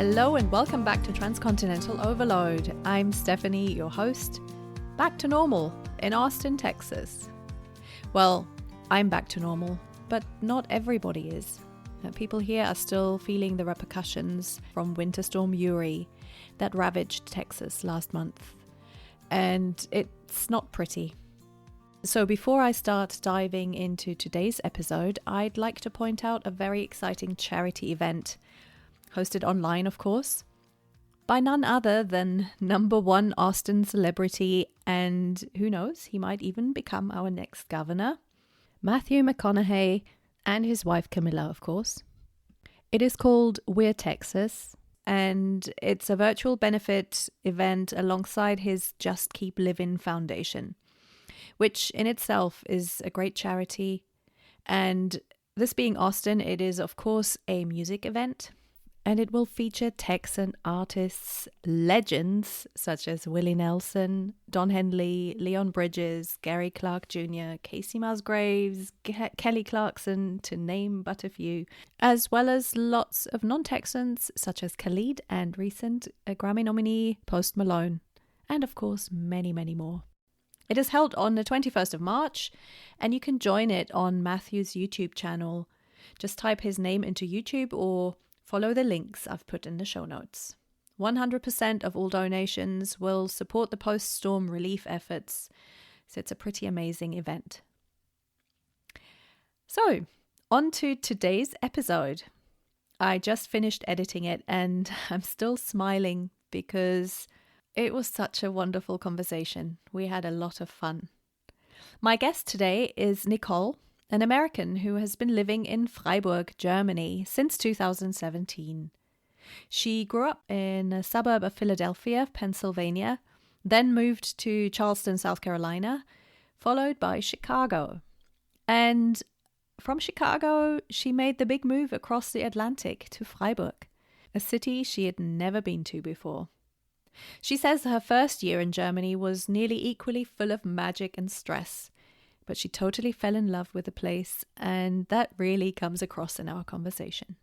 Hello and welcome back to Transcontinental Overload. I'm Stephanie, your host, back to normal in Austin, Texas. Well, I'm back to normal, but not everybody is. People here are still feeling the repercussions from Winter Storm Uri that ravaged Texas last month. And it's not pretty. So before I start diving into today's episode, I'd like to point out a very exciting charity event, hosted online, of course, by none other than #1 Austin celebrity, and who knows, he might even become our next governor, Matthew McConaughey, and his wife Camilla, of course. It is called We're Texas, and it's a virtual benefit event alongside his Just Keep Living Foundation, which in itself is a great charity. And this being Austin, it is, of course, a music event. And it will feature Texan artists, legends such as Willie Nelson, Don Henley, Leon Bridges, Gary Clark Jr., Casey Musgraves, Kelly Clarkson, to name but a few, as well as lots of non-Texans such as Khalid and recent Grammy nominee Post Malone, and of course many, many more. It is held on the 21st of March, and you can join it on Matthew's YouTube channel. Just type his name into YouTube or follow the links I've put in the show notes. 100% of all donations will support the post-storm relief efforts, so it's a pretty amazing event. So, on to today's episode. I just finished editing it and I'm still smiling because it was such a wonderful conversation. We had a lot of fun. My guest today is Nicole, an American who has been living in Freiburg, Germany since 2017. She grew up in a suburb of Philadelphia, Pennsylvania, then moved to Charleston, South Carolina, followed by Chicago. And from Chicago, she made the big move across the Atlantic to Freiburg, a city she had never been to before. She says her first year in Germany was nearly equally full of magic and stress, but she totally fell in love with the place, and that really comes across in our conversation.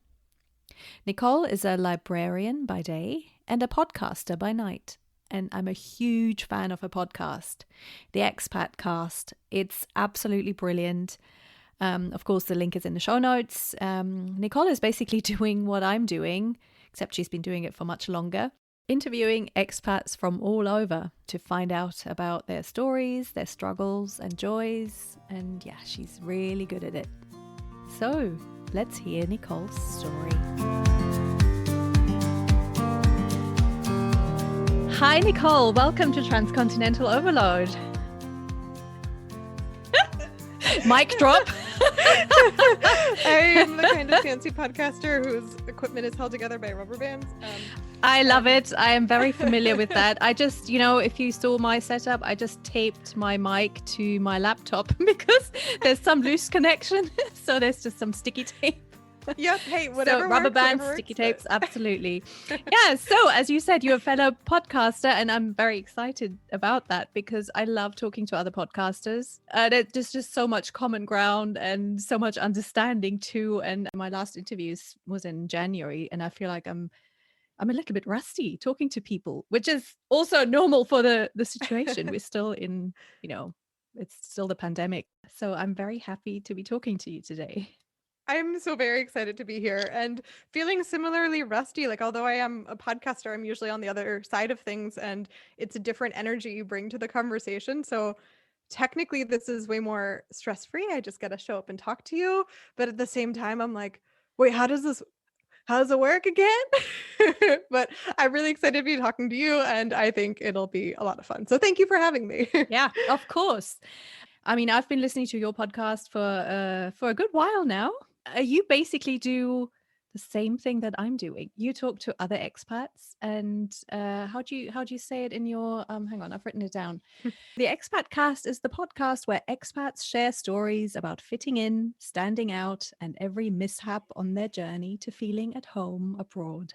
Nicole is a librarian by day and a podcaster by night, and I'm a huge fan of her podcast, the Expat Cast. It's absolutely brilliant. Of course, the link is in the show notes. Nicole is basically doing what I'm doing, except she's been doing it for much longer, interviewing expats from all over to find out about their stories, their struggles and joys. And yeah, she's really good at it. So let's hear Nicole's story. Hi, Nicole. Welcome to Transcontinental Overload. Mic drop. I'm the kind of fancy podcaster whose equipment is held together by rubber bands. I love it. I am very familiar with that. I just, if you saw my setup, I just taped my mic to my laptop because there's some loose connection. So there's just some sticky tape. Yep. Hey, whatever. So rubber bands, sticky tapes, absolutely. Yeah. So as you said, you're a fellow podcaster, and I'm very excited about that because I love talking to other podcasters. There's just so much common ground and so much understanding too. And my last interview was in January, and I feel like I'm a little bit rusty talking to people, which is also normal for the situation. We're still in, it's still the pandemic. So I'm very happy to be talking to you today. I'm so very excited to be here and feeling similarly rusty. Like, although I am a podcaster, I'm usually on the other side of things, and it's a different energy you bring to the conversation. So technically this is way more stress-free. I just got to show up and talk to you. But at the same time, I'm like, wait, how does it work again? But I'm really excited to be talking to you, and I think it'll be a lot of fun. So thank you for having me. Yeah, of course. I mean, I've been listening to your podcast for a good while now. You basically do the same thing that I'm doing. You talk to other expats, and how do you say it in your hang on, I've written it down. The Expat Cast is the podcast where expats share stories about fitting in, standing out, and every mishap on their journey to feeling at home abroad.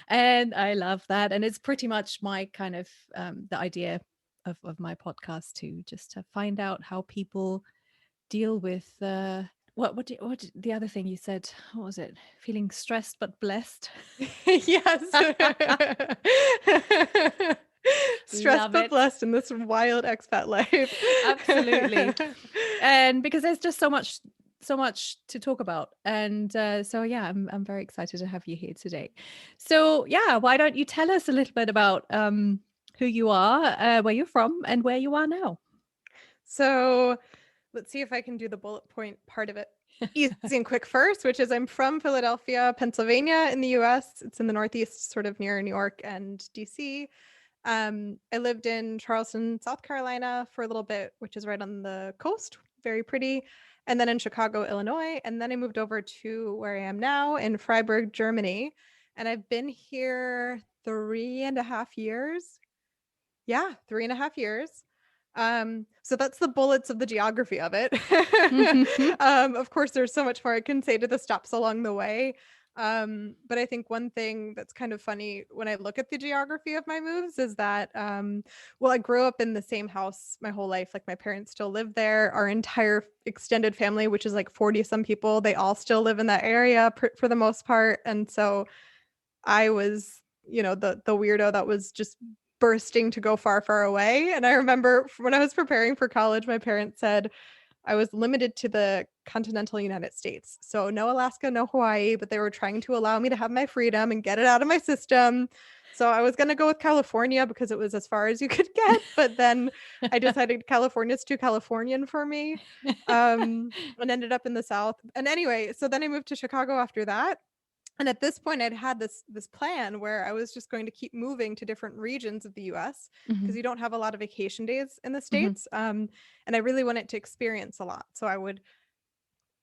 And I love that. And it's pretty much my kind of the idea of my podcast too, just to find out how people deal with what the other thing you said? What was it? Feeling stressed but blessed. Yes. Stressed Love but it. blessed in this wild expat life. Absolutely. And because there's just so much to talk about. And so yeah, I'm very excited to have you here today. So yeah, why don't you tell us a little bit about who you are, where you're from, and where you are now? So let's see if I can do the bullet point part of it easy and quick first, which is I'm from Philadelphia, Pennsylvania in the US. It's in the Northeast, sort of near New York and DC. I lived in Charleston, South Carolina for a little bit, which is right on the coast, very pretty. And then in Chicago, Illinois. And then I moved over to where I am now in Freiburg, Germany. And I've been here 3.5 years. Yeah, 3.5 years. So that's the bullets of the geography of it. Of course, there's so much more I can say to the stops along the way. But I think one thing that's kind of funny when I look at the geography of my moves is that, well, I grew up in the same house my whole life. Like my parents still live there. Our entire extended family, which is like 40 some people, they all still live in that area for the most part. And so I was, the weirdo that was just bursting to go far, far away. And I remember when I was preparing for college, my parents said I was limited to the continental United States. So no Alaska, no Hawaii, but they were trying to allow me to have my freedom and get it out of my system. So I was going to go with California because it was as far as you could get. But then I decided California's too Californian for me, and ended up in the South. And anyway, so then I moved to Chicago after that. And at this point, I'd had this plan where I was just going to keep moving to different regions of the US because Mhm, you don't have a lot of vacation days in the mhm, States. And I really wanted to experience a lot. So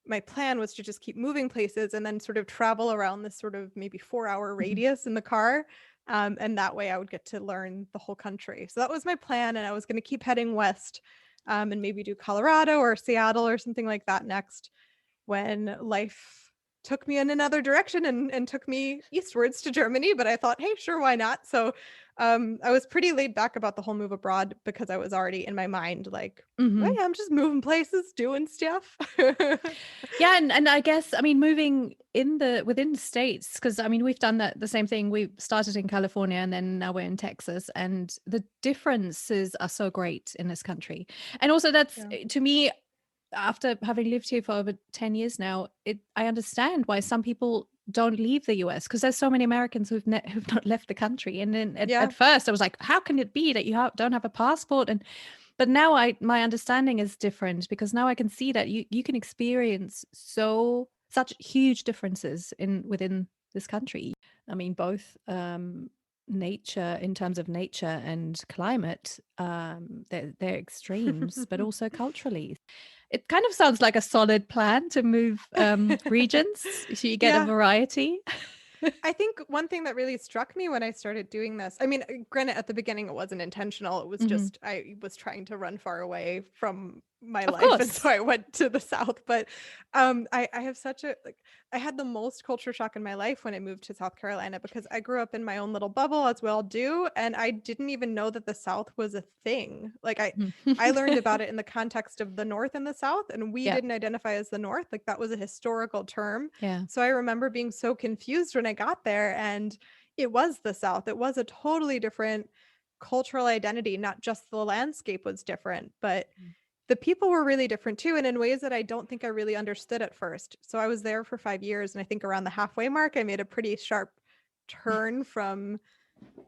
my plan was to just keep moving places and then sort of travel around this sort of maybe 4-hour mhm, radius in the car. And that way I would get to learn the whole country. So that was my plan. And I was going to keep heading west, and maybe do Colorado or Seattle or something like that next, when life took me in another direction and took me eastwards to Germany. But I thought, hey, sure, why not? So I was pretty laid back about the whole move abroad because I was already in my mind like, well, mhm. yeah, I'm just moving places, doing stuff. Yeah, and I guess I mean moving within the states, because I mean we've done the same thing. We started in California and then now we're in Texas, and the differences are so great in this country. And also that's Yeah. to me, after having lived here for over 10 years now, I understand why some people don't leave the US, because there's so many Americans who've not left the country. And then Yeah. at first I was like, how can it be that don't have a passport? And but now my understanding is different, because now I can see that you can experience such huge differences within this country. I mean, both nature, in terms of nature and climate, they're extremes, but also culturally. It kind of sounds like a solid plan to move regions so you get a Yeah. variety. I think one thing that really struck me when I started doing this, I mean, granted, at the beginning, it wasn't intentional. It was Hmm. just, I was trying to run far away from my Of life. And so course. I went to the South. But I have such a, like, I had the most culture shock in my life when I moved to South Carolina because I grew up in my own little bubble, as we all do. And I didn't even know that the South was a thing. Like, I learned about it in the context of the North and the South, and we Yeah. didn't identify as the North. Like, that was a historical term. Yeah. So I remember being so confused when I got there, and it was the South. It was a totally different cultural identity. Not just the landscape was different, but the people were really different too, and in ways that I don't think I really understood at first. So I was there for 5 years, and I think around the halfway mark, I made a pretty sharp turn from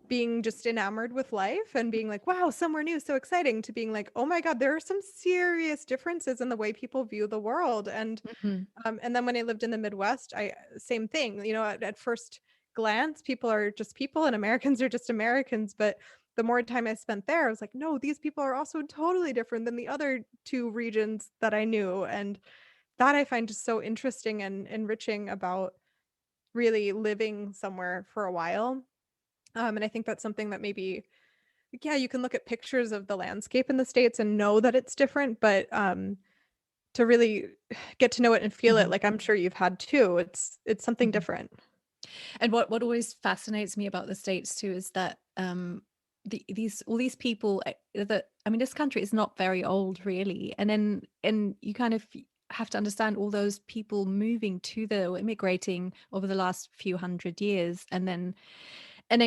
being just enamored with life and being like, wow, somewhere new, so exciting, to being like, oh my God, there are some serious differences in the way people view the world. Hmm. And then when I lived in the Midwest, same thing. At first glance, people are just people and Americans are just Americans. But the more time I spent there, I was like, no, these people are also totally different than the other two regions that I knew. And that I find just so interesting and enriching about really living somewhere for a while. And I think that's something that maybe, yeah, you can look at pictures of the landscape in the States and know that it's different, but to really get to know it and feel it, Hmm. like I'm sure you've had too, it's something Hmm. different. And what always fascinates me about the States too is that these all these people that I mean, this country is not very old really, and then and you kind of have to understand all those people moving to the or immigrating over the last few hundred years, and then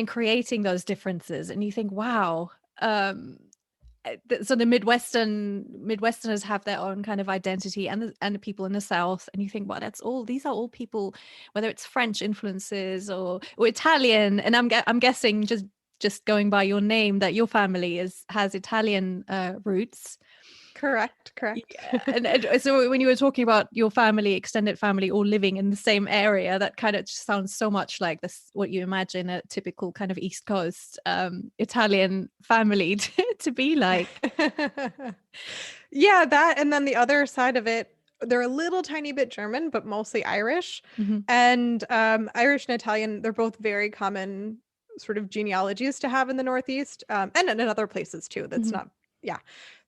creating those differences. And you think, wow, so the Midwesterners have their own kind of identity, and the people in the South, and you think, well, these are all people, whether it's French influences or Italian. And I'm guessing, just going by your name, that your family has Italian roots. Correct. Yeah. And so when you were talking about your family, extended family, all living in the same area, that kind of just sounds so much like this, what you imagine a typical kind of East Coast Italian family to be like. Yeah, that, and then the other side of it, they're a little tiny bit German, but mostly Irish. Mhm. And Irish and Italian, they're both very common sort of genealogies to have in the Northeast, and in other places too. That's Mhm. not, yeah.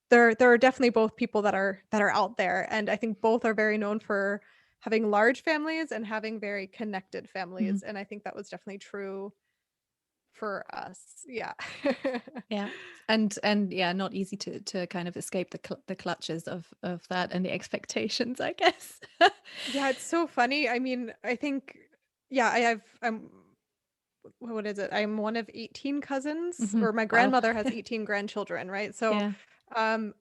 There are definitely both people that are out there, and I think both are very known for having large families and having very connected Mhm. families, and I think that was definitely true for us. Yeah. Yeah. And yeah, not easy to kind of escape the clutches of that and the expectations, I guess. Yeah, it's so funny. I mean, I think, yeah, what is it? I'm one of 18 cousins, Mhm. or my Wow. grandmother has 18 grandchildren, right? So, Yeah.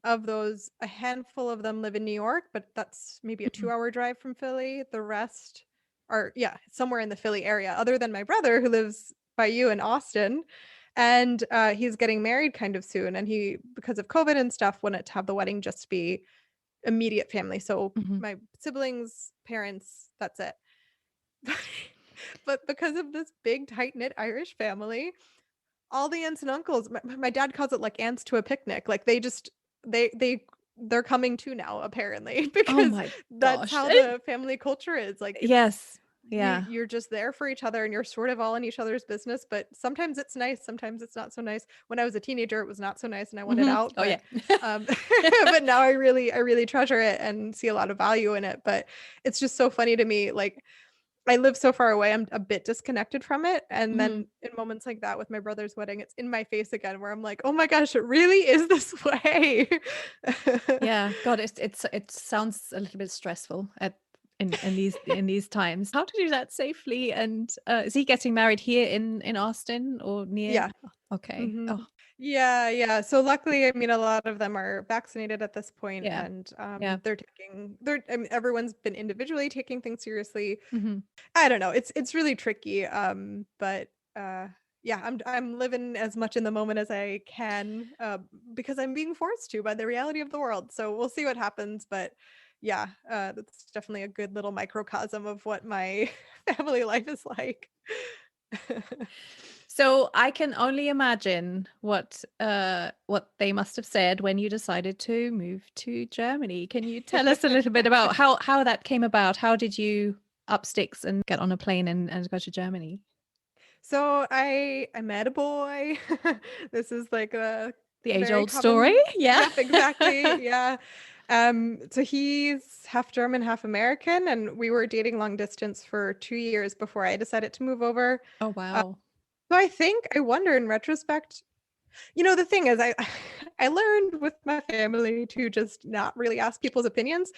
of those, a handful of them live in New York, but that's maybe a Mhm. 2-hour drive from Philly. The rest are, yeah, somewhere in the Philly area, other than my brother who lives by you in Austin. And he's getting married kind of soon. And he, because of COVID and stuff, wanted to have the wedding just be immediate family. So Mhm. my siblings, parents, that's it. But because of this big tight-knit Irish family, all the aunts and uncles, my dad calls it like ants to a picnic. Like they they're coming too now apparently Oh because my that's gosh. how the family culture is. Like it's Yes. Yeah. you're just there for each other and you're sort of all in each other's business, but sometimes it's nice, sometimes it's not so nice. When I was a teenager, it was not so nice and I wanted Mhm. out, Oh yeah. but um but now I really treasure it and see a lot of value in it. But it's just so funny to me, like I live so far away, I'm a bit disconnected from it, and Mhm. then in moments like that with my brother's wedding, it's in my face again where I'm like, "Oh my gosh, it really is this way." Yeah, God, it sounds a little bit stressful in these times. How to do that safely? And is he getting married here in Austin or near? Yeah. Okay. Mhm. Oh, Yeah, yeah. So luckily, I mean, a lot of them are vaccinated at this point, yeah, and yeah. I mean, everyone's been individually taking things seriously. Hmm. I don't know. It's really tricky. But yeah, I'm living as much in the moment as I can, because I'm being forced to by the reality of the world. So we'll see what happens. But yeah, that's definitely a good little microcosm of what my family life is like. So I can only imagine what they must have said when you decided to move to Germany. Can you tell us a little bit about how that came about? How did you up sticks and get on a plane and go to Germany? So I met a boy. This is like a The age very old story? common. Yeah. Yep, exactly. Yeah. So he's half German, half American, and we were dating long distance for 2 years before I decided to move over. Oh Uh, wow. so I wonder in retrospect, the thing is, I learned with my family to just not really ask people's opinions.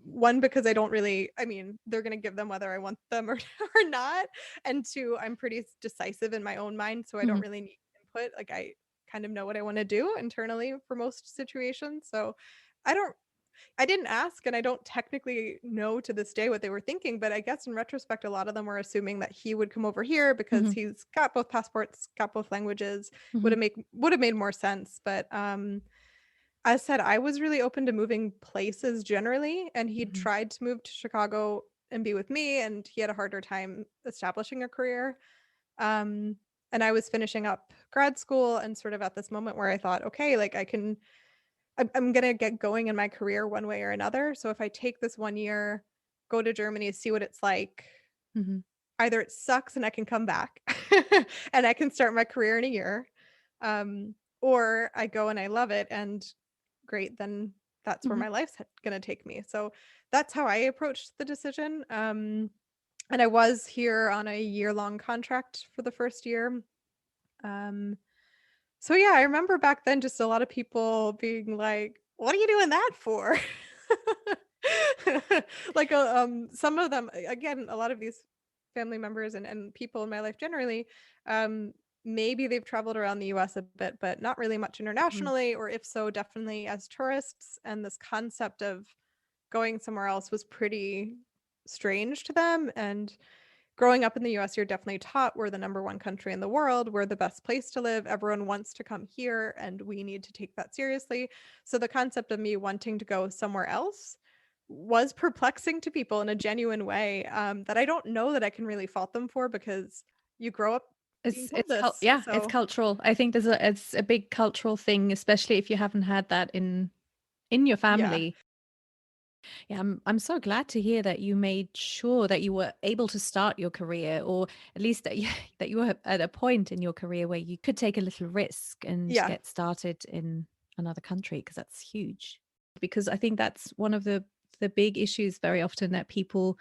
One, because I don't really, I mean, they're gonna give them whether I want them or or not. And two, I'm pretty decisive in my own mind, so I don't Mhm. really need input. Like I kind of know what I want to do internally for most situations. So I don't I didn't ask and I don't technically know to this day what they were thinking, but I guess in retrospect, a lot of them were assuming that he would come over here because Mhm. he's got both passports, got both languages, Mhm. would have made more sense. But I said I was really open to moving places generally, and he Mhm. tried to move to Chicago and be with me, and he had a harder time establishing a career. Um, and I was finishing up grad school and sort of at this moment where I thought, okay, like I'm gonna get going in my career one way or another. So if I take this 1 year, go to Germany, see what it's like, Mhm. either it sucks and I can come back and I can start my career in a year, or I go and I love it and great, then that's where Mhm. my life's gonna take me. So that's how I approached the decision. And I was here on a year-long contract for the first year. Um, so yeah, I remember back then just a lot of people being like, "What are you doing that for?" Like some of them, again, a lot of these family members and people in my life generally, um, maybe they've traveled around the US a bit, but not really much Mhm. internationally, or if so, definitely as tourists. And this concept of going somewhere else was pretty strange to them. And growing up in the US, you're definitely taught we're the number one country in the world. We're the best place to live. Everyone wants to come here, and we need to take that seriously. So the concept of me wanting to go somewhere else was perplexing to people in a genuine way, that I don't know that I can really fault them for, because you grow up being told this. Yeah, it's So cultural. I think it's a big cultural thing, especially if you haven't had that in your yeah, family. Yeah, I'm so glad to hear that you made sure that you were able to start your career, or at least that you, that you were at a point in your career where you could take a little risk and yeah. get started in another country, because that's huge. Because I think that's one of the big issues very often that people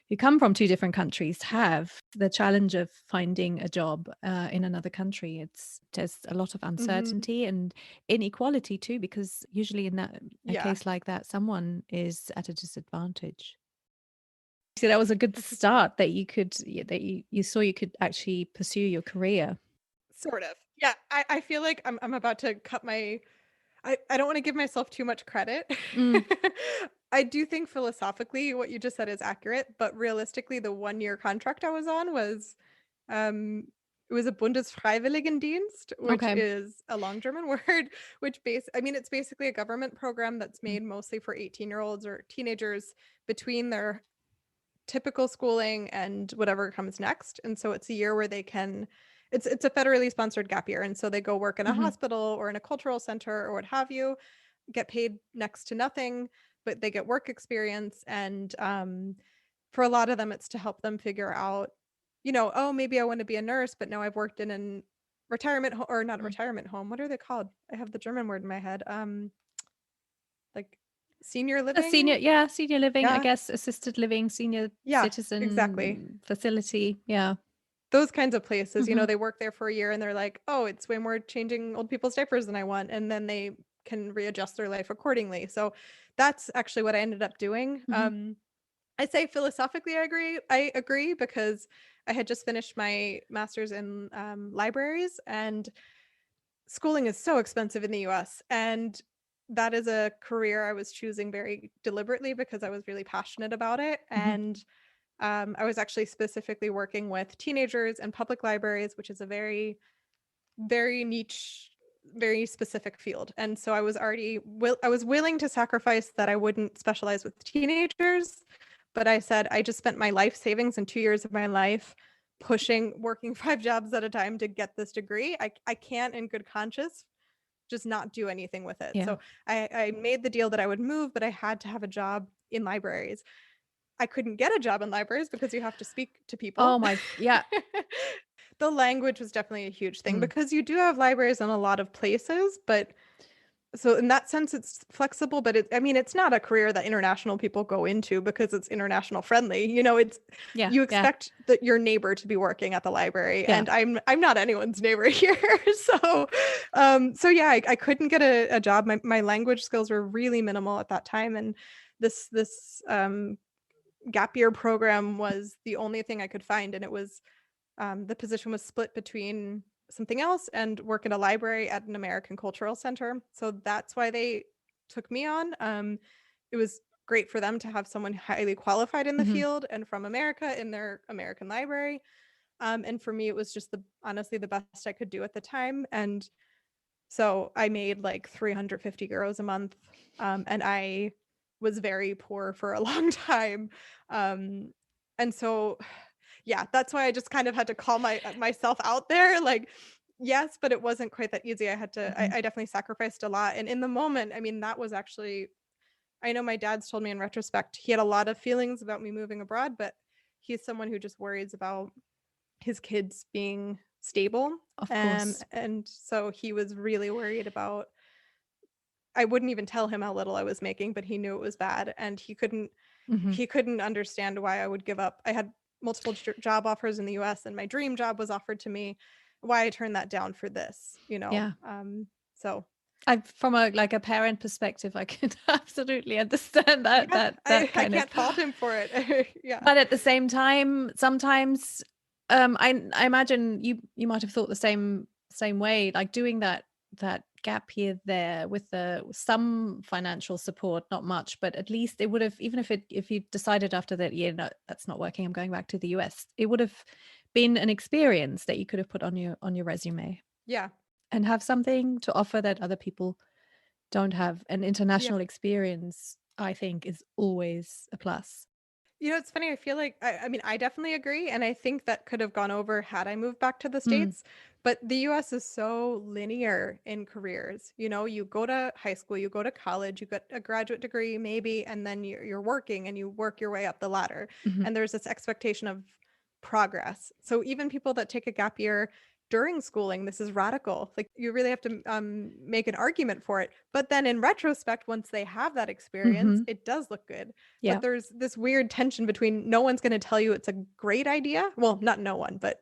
who come from two different countries have the challenge of finding a job in another country. It's there's a lot of Hmm. uncertainty and inequality too, because usually in a Yeah, case like that, someone is at a disadvantage. So that was a good for sure. start that you could that you saw you could actually pursue your career. Sort of. Yeah, I feel like I'm about to cut my I don't want to give myself too much credit. Mm, I do think philosophically what you just said is accurate, but realistically the 1-year contract I was on was um it was a Bundesfreiwilligendienst, which okay. is a long German word, which I mean it's basically a government program that's Mm, made mostly for 18-year-olds or teenagers between their typical schooling and whatever comes next. And so it's a year where they can it's a federally sponsored gap year. And so they go work in a mhm, hospital or in a cultural center or what have you, get paid next to nothing, but they get work experience. And for a lot of them, it's to help them figure out, oh, maybe I want to be a nurse, but now I've worked in an or not a mm. retirement home. What are they called? I have the German word in my head. Like senior A senior, living. yeah, senior living, I Yeah. guess, assisted living, senior Yeah, exactly. citizen facility. Yeah. Those kinds of places, Hmm. they work there for a year and they're like, "Oh, it's way more changing old people's diapers than I want," and then they can readjust their life accordingly. So that's actually what I ended up doing. Hmm. I say philosophically I agree because I had just finished my master's in libraries, and schooling is so expensive in the US, and that is a career I was choosing very deliberately because I was really passionate about it. Hmm. And I was actually specifically working with teenagers and public libraries, which is a very, very niche, very specific field. And so I was willing to sacrifice that I wouldn't specialize with teenagers, but I said I just spent my life savings and 2 years of my life working 5 jobs at a time to get this degree. I can't, in good conscience, just not do anything with it. Yeah. So I made the deal that I would move, but I had to have a job in libraries. I couldn't get a job in libraries because you have to speak to people. Oh my, yeah. The language was definitely a huge thing Mm. because you do have libraries in a lot of places, but so in that sense it's flexible, but I mean it's not a career that international people go into because it's international friendly. It's Yeah. you Yeah. expect that your neighbor to be working at the library, Yeah. and I'm not anyone's neighbor here. So yeah, I couldn't get a job. My language skills were really minimal at that time, and this gap year program was the only thing I could find. And it was the position was split between something else and work in a library at an American Cultural Center. So that's why they took me on. It was great for them to have someone highly qualified in the Hmm. field and from America in their American library. And for me, it was just honestly the best I could do at the time. And so I made like 350 euros a month. And I was very poor for a long time. Um, and so, yeah, that's why I just kind of had to call myself out there. Like, yes, but it wasn't quite that easy. Hmm. I definitely sacrificed a lot. And in the moment, I mean, that was actually, I know my dad's told me in retrospect, he had a lot of feelings about me moving abroad, but he's someone who just worries about his kids being stable. Of course. And so he was really worried about, I wouldn't even tell him how little I was making, but he knew it was bad, and Hmm. he couldn't understand why I would give up. I had multiple job offers in the US, and my dream job was offered to me, why I turned that down for this. Yeah. So from a parent perspective, I could absolutely understand that Yeah, I kind of. can't fault him for it. Yeah. But at the same time, sometimes I imagine you might have thought the same way, like doing that gap year there with some financial support, not much, but at least it would have, even if you decided after that year, no, that's not working, I'm going back to the US, it would have been an experience that you could have put on your resume Yeah. and have something to offer that other people don't have. An Yeah. international experience, I think, is always a plus. It's funny. I feel like, I mean, I definitely agree. And I think that could have gone over had I moved back to the Mm, States. But the US is so linear in careers. You go to high school, you go to college, you get a graduate degree, maybe, and then you're working and you work your way up the ladder. mhm, And there's this expectation of progress. So even people that take a gap year during schooling, this is radical. Like, you really have to make an argument for it. But then in retrospect, once they have that experience, mhm. it does look good. Yeah. But there's this weird tension between no one's going to tell you it's a great idea. Well, not no one, but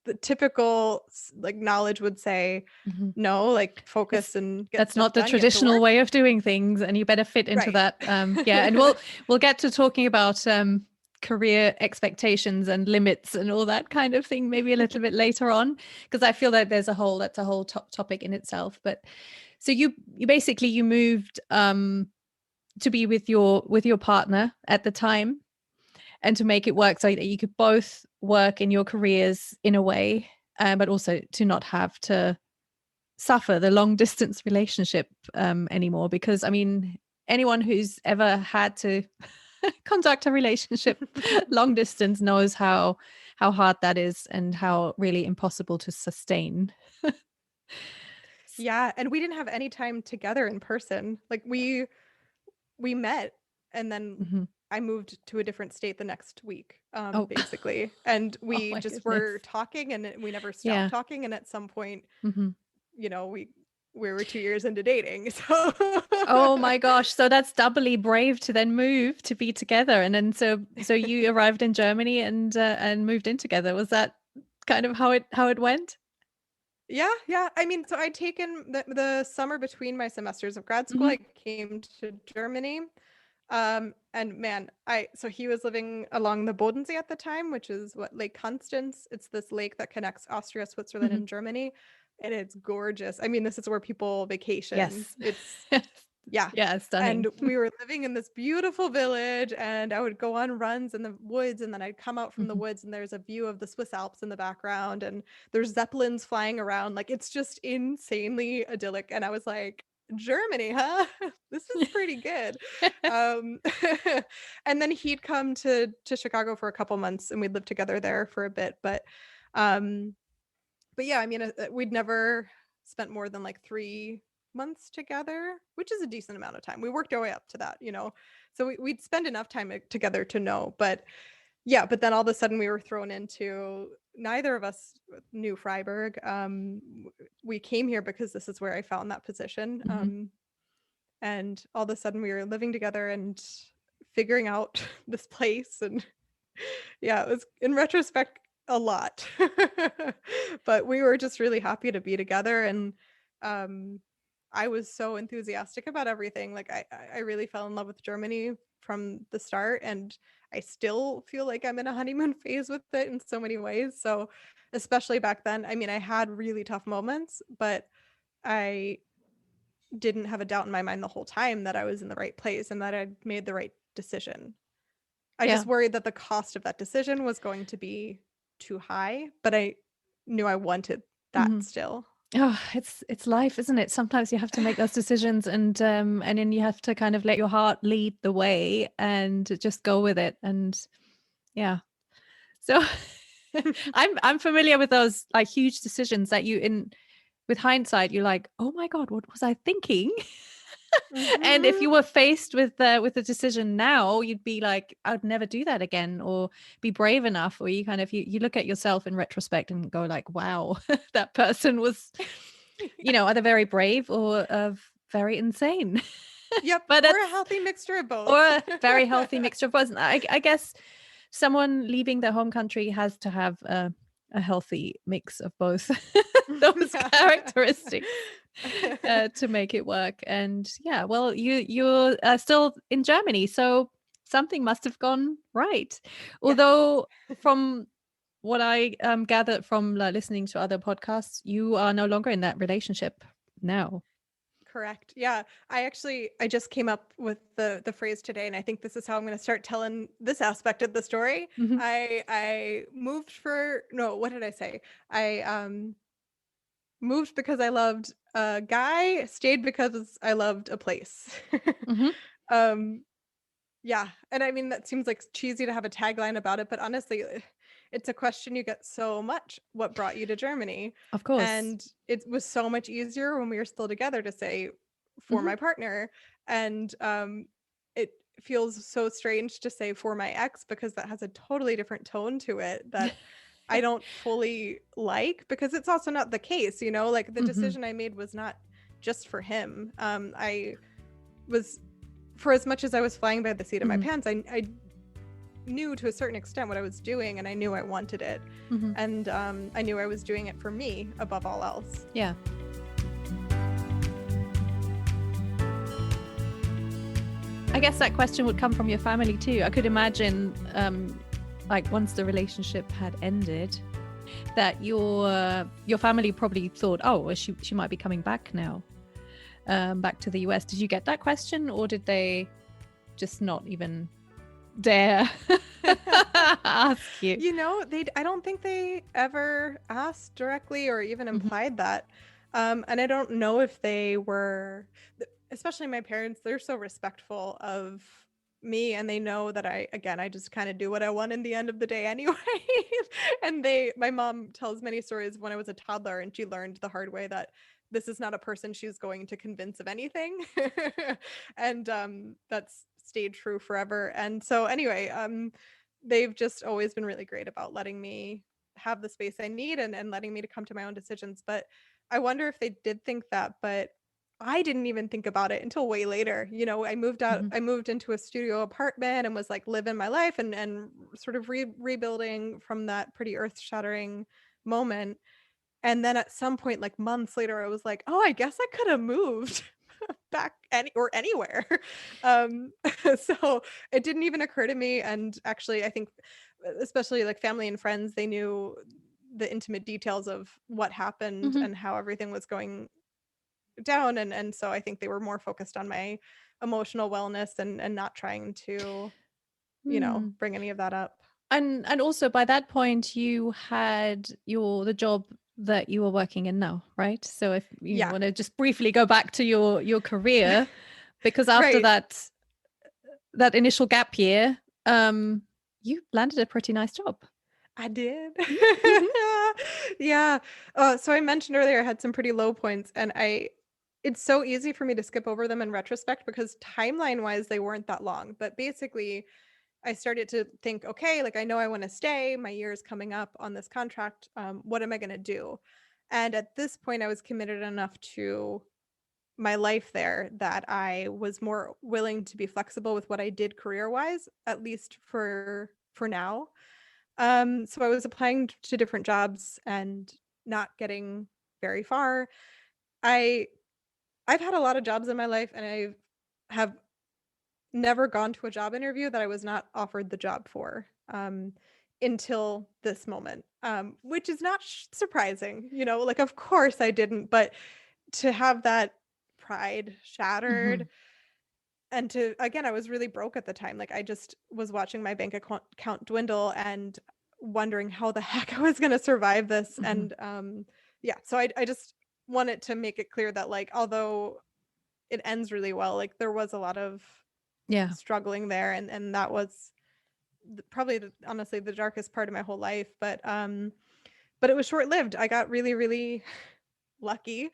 the typical like knowledge would say Mhm. no, like It's focus and get That's stuff not the done, get to traditional work. way of doing things, and you better fit into Right. that. Yeah, and we'll get to talking about career expectations and limits and all that kind of thing maybe a little bit later on, because I feel that that's a whole topic in itself. But so you basically you moved to be with your partner at the time, and to make it work so that you could both work in your careers in a way, but also to not have to suffer the long distance relationship anymore. Because I mean, anyone who's ever had to conduct a relationship long distance knows how hard that is and how really impossible to sustain. Yeah, and we didn't have any time together in person. Like, we met, and then Mhm. I moved to a different state the next week, Oh. basically. And Oh we my just goodness. were talking, and we never stopped Yeah. talking. And at some point, Mhm. we were 2 years into dating. So Oh my gosh, so that's doubly brave to then move to be together. And then so you arrived in Germany and moved in together. Was that kind of how it went? yeah, yeah. I mean, so I'd taken the summer between my semesters of grad school. Mhm. I came to Germany. And man, so he was living along the Bodensee at the time, which is what, Lake Constance. It's this lake that connects Austria, Switzerland, Mhm. and Germany. And it's gorgeous. I mean, this is where people vacation. Yes. It's Yeah. Yeah, And stunning. we were living in this beautiful village, and I would go on runs in the woods, and then I'd come out from the Mhm. woods, and there's a view of the Swiss Alps in the background, and there's zeppelins flying around. Like, it's just insanely idyllic. And I was like, Germany, huh? This is pretty good. Um, and then he'd come to Chicago for a couple months, and we'd lived together there for a bit. Um, but yeah, I mean, we'd never spent more than like 3 months together, which is a decent amount of time. We worked our way up to that. So we'd spend enough time together to know. But yeah, but then all of a sudden we were thrown into, neither of us knew Freiburg. We came here because this is where I found that position. Mhm. And all of a sudden we were living together and figuring out this place. And yeah, it was, in retrospect, a lot. But we were just really happy to be together. And um I was so enthusiastic about everything. Like, I really fell in love with Germany from the start, and I still feel like I'm in a honeymoon phase with it in so many ways. So especially back then, I mean, I had really tough moments, but I didn't have a doubt in my mind the whole time that I was in the right place and that I'd made the right decision. I Yeah. just worried that the cost of that decision was going to be too high, but I knew I wanted that Mhm. still. Oh, it's life, isn't it? Sometimes you have to make those decisions, and then you have to kind of let your heart lead the way and just go with it. And yeah. So I'm familiar with those like huge decisions that you in with hindsight, you're like, oh my God, what was I thinking? And if Mhm. you were faced with a decision now, you'd be like, I would never do that again, or be brave enough, or you kind of you look at yourself in retrospect and go like, wow, that person was, either very brave or very insane. Yep, But or a that's healthy mixture of or both. a very healthy mixture of both. I guess someone leaving their home country has to have a healthy mix of both those Yeah. characteristics. to make it work. And yeah, well, you're still in Germany, so something must have gone right. Yeah, Although from what I gathered from listening to other podcasts, you are no longer in that relationship now. correct. Yeah, I just came up with the phrase today, and I think this is how I'm going to start telling this aspect of the story. Hmm. I moved for no, what did I say? I moved because I loved a guy, stayed because I loved a place. Hmm. um Yeah, and I mean, that seems like cheesy to have a tagline about it, but honestly, it's a question you get so much. What brought you to Germany? Of course. And it was so much easier when we were still together to say for Hmm. my partner. And it feels so strange to say for my ex because that has a totally different tone to it that I don't fully like, because it's also not the case, you know, like the Hmm. decision I made was not just for him. I was, for as much as I was flying by the seat of my Hmm. pants, I knew to a certain extent what I was doing, and I knew I wanted it. Hmm. And I knew I was doing it for me above all else. Yeah. I guess that question would come from your family too. I could imagine, like once the relationship had ended, that your family probably thought, oh, well, she might be coming back now, back to the US. Did you get that question, or did they just not even dare ask you? You know, I don't think they ever asked directly or even Hmm. implied that. And I don't know if they were, especially my parents, they're so respectful of me, and they know that I just kind of do what I want in the end of the day anyway. And my mom tells many stories when I was a toddler, and she learned the hard way that this is not a person she's going to convince of anything. And that's stayed true forever. And so anyway, they've just always been really great about letting me have the space I need, and letting me to come to my own decisions. But I wonder if they did think that, but I didn't even think about it until way later. You know, Hmm. I moved into a studio apartment and was like living my life, and sort of rebuilding from that pretty earth-shattering moment. And then at some point, like months later, I was like, oh, I guess I could have moved back anywhere. Um, so it didn't even occur to me. And actually, I think, especially like family and friends, they knew the intimate details of what happened Hmm. and how everything was going down. And so I think they were more focused on my emotional wellness, and not trying to, Hmm. bring any of that up. And also by that point you had the job that you were working in now, right? So if you Yeah. want to just briefly go back to your career, because after Right. that initial gap year, you landed a pretty nice job. I did. Mhm. Yeah. So I mentioned earlier I had some pretty low points, and it's so easy for me to skip over them in retrospect because timeline wise they weren't that long. But basically, I started to think, okay, like I know I want to stay. My year is coming up on this contract. What am I going to do? And at this point, I was committed enough to my life there that I was more willing to be flexible with what I did career wise, at least for now. So I was applying to different jobs and not getting very far. I I've had a lot of jobs in my life, and I have never gone to a job interview that I was not offered the job for, until this moment, which is not surprising. Like of course I didn't, but to have that pride Mhm. shattered, and to again, I was really broke at the time. Like I just was watching my bank account dwindle and wondering how the heck I was going to survive this. Mhm. And yeah, so I just wanted to make it clear that, like, although it ends really well, like there was a lot of Yeah. struggling there, and that was probably honestly the darkest part of my whole life. But it was short lived. I got really, really lucky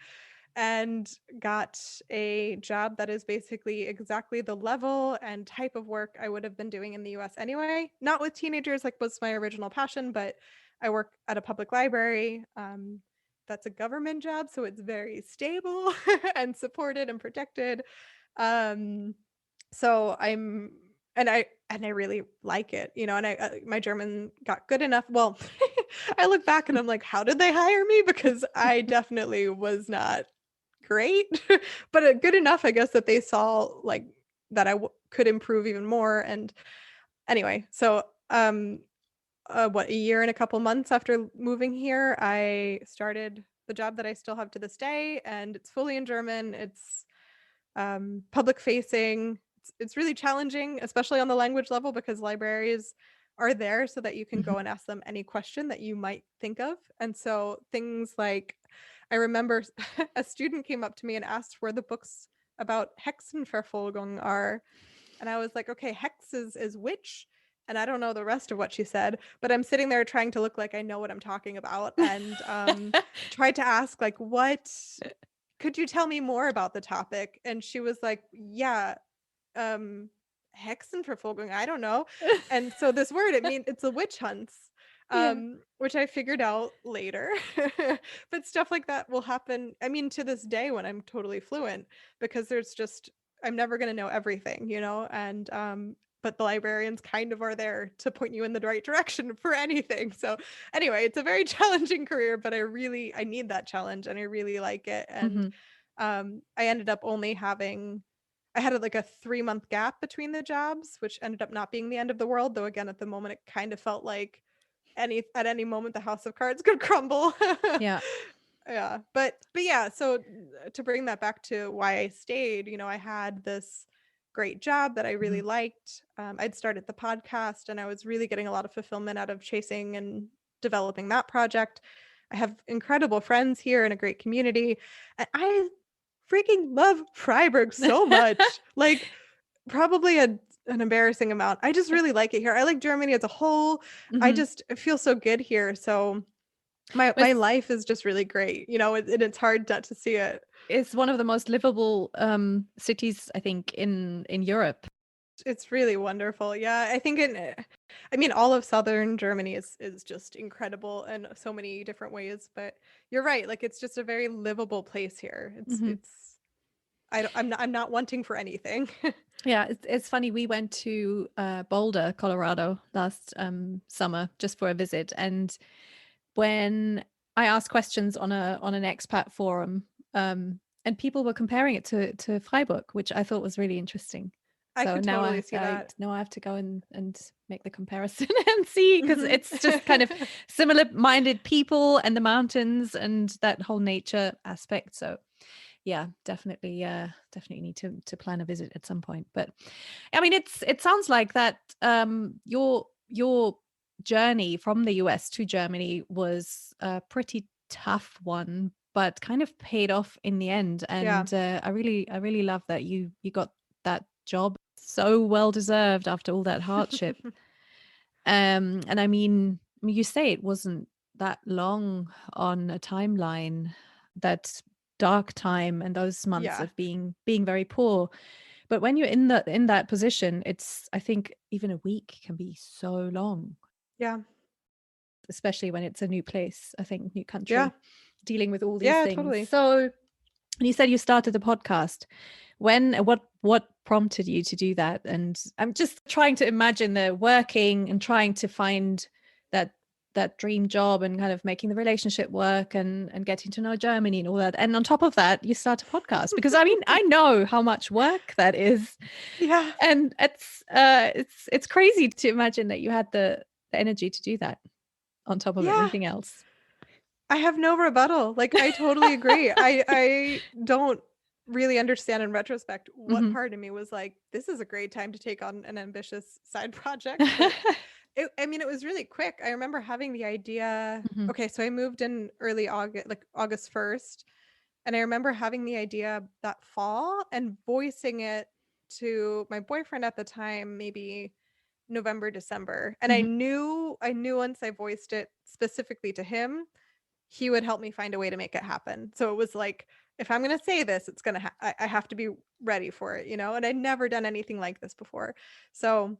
and got a job that is basically exactly the level and type of work I would have been doing in the US anyway. Not with teenagers, like was my original passion, but I work at a public library. That's a government job, so it's very stable and supported and protected. Um, so I really like it, and my German got good enough. Well, I look back and I'm like, how did they hire me? Because I definitely was not great, but good enough, I guess, that they saw like that could improve even more. And anyway, so what, a year and a couple months after moving here, I started the job that I still have to this day, and it's fully in German. It's public facing. It's really challenging, especially on the language level, because libraries are there so that you can Mhm. go and ask them any question that you might think of. And so things like, I remember a student came up to me and asked where the books about Hexenverfolgung are. And I was like, okay, hex is witch. And I don't know the rest of what she said, but I'm sitting there trying to look like I know what I'm talking about, and tried to ask, like, what could you tell me more about the topic? And she was like, yeah, um, Hexenverfolgung, I don't know. And so this word, it's a witch hunts, Yeah. which I figured out later. But stuff like that will happen. I mean, to this day when I'm totally fluent, because I'm never going to know everything, and but the librarians kind of are there to point you in the right direction for anything. So anyway, it's a very challenging career, but I need that challenge, and I really like it. And Mhm. I ended up only having I had like a 3-month gap between the jobs, which ended up not being the end of the world, though again at the moment it kind of felt like at any moment the house of cards could crumble. Yeah. Yeah. But yeah, so to bring that back to why I stayed, I had this great job that I really Mhm. liked. I'd started the podcast, and I was really getting a lot of fulfillment out of chasing and developing that project. I have incredible friends here and a great community. And I freaking love Freiburg so much. Like, probably an embarrassing amount. I just really like it here. I like Germany as a whole. Mhm. I feel so good here. So my It's life is just really great, and it's hard not to see it. it's one of the most livable cities, I think, in Europe. It's really wonderful. Yeah, I mean, all of southern Germany is just incredible in so many different ways. But you're right. Like, it's just a very livable place here. Mhm. I'm not wanting for anything. Yeah, it's funny. We went to Boulder, Colorado last summer just for a visit, and when I asked questions on an expat forum, and people were comparing it to Freiburg, which I thought was really interesting. I So could now totally see that. now I have to go and make the comparison and see, because it's just kind of similar-minded people and the mountains and that whole nature aspect. So yeah, definitely, definitely need to plan a visit at some point. But I mean, it sounds like that your journey from the US to Germany was a pretty tough one, but kind of paid off in the end. Yeah. And I really love that you got that job, so well deserved after all that hardship. And I mean, you say it wasn't that long on a timeline, that dark time and those months Yeah. of being very poor. But when you're in that position, it's, I think even a week can be so long, Yeah. especially when it's a new place, I think, new Yeah. country, dealing with all these Yeah, things. totally. So, and you said you started the podcast. What prompted you to do that? And I'm just trying to imagine the working and trying to find that that dream job and kind of making the relationship work and getting to know Germany and all that. And on top of that, you start a podcast, because I mean, I know how much work that is. Yeah. And it's crazy to imagine that you had the energy to do that on top of Yeah. everything else. I have no rebuttal. Like, I totally agree. I don't really understand in retrospect what Mhm. part of me was like, this is a great time to take on an ambitious side project. But it was really quick. I remember having the idea. Mhm. Okay, so I moved in early August, like August 1st. And I remember having the idea that fall and voicing it to my boyfriend at the time, maybe November, December. And Mhm. I knew once I voiced it specifically to him, he would help me find a way to make it happen. So it was like, if I'm going to say this, it's going to I have to be ready for it, And I'd never done anything like this before. So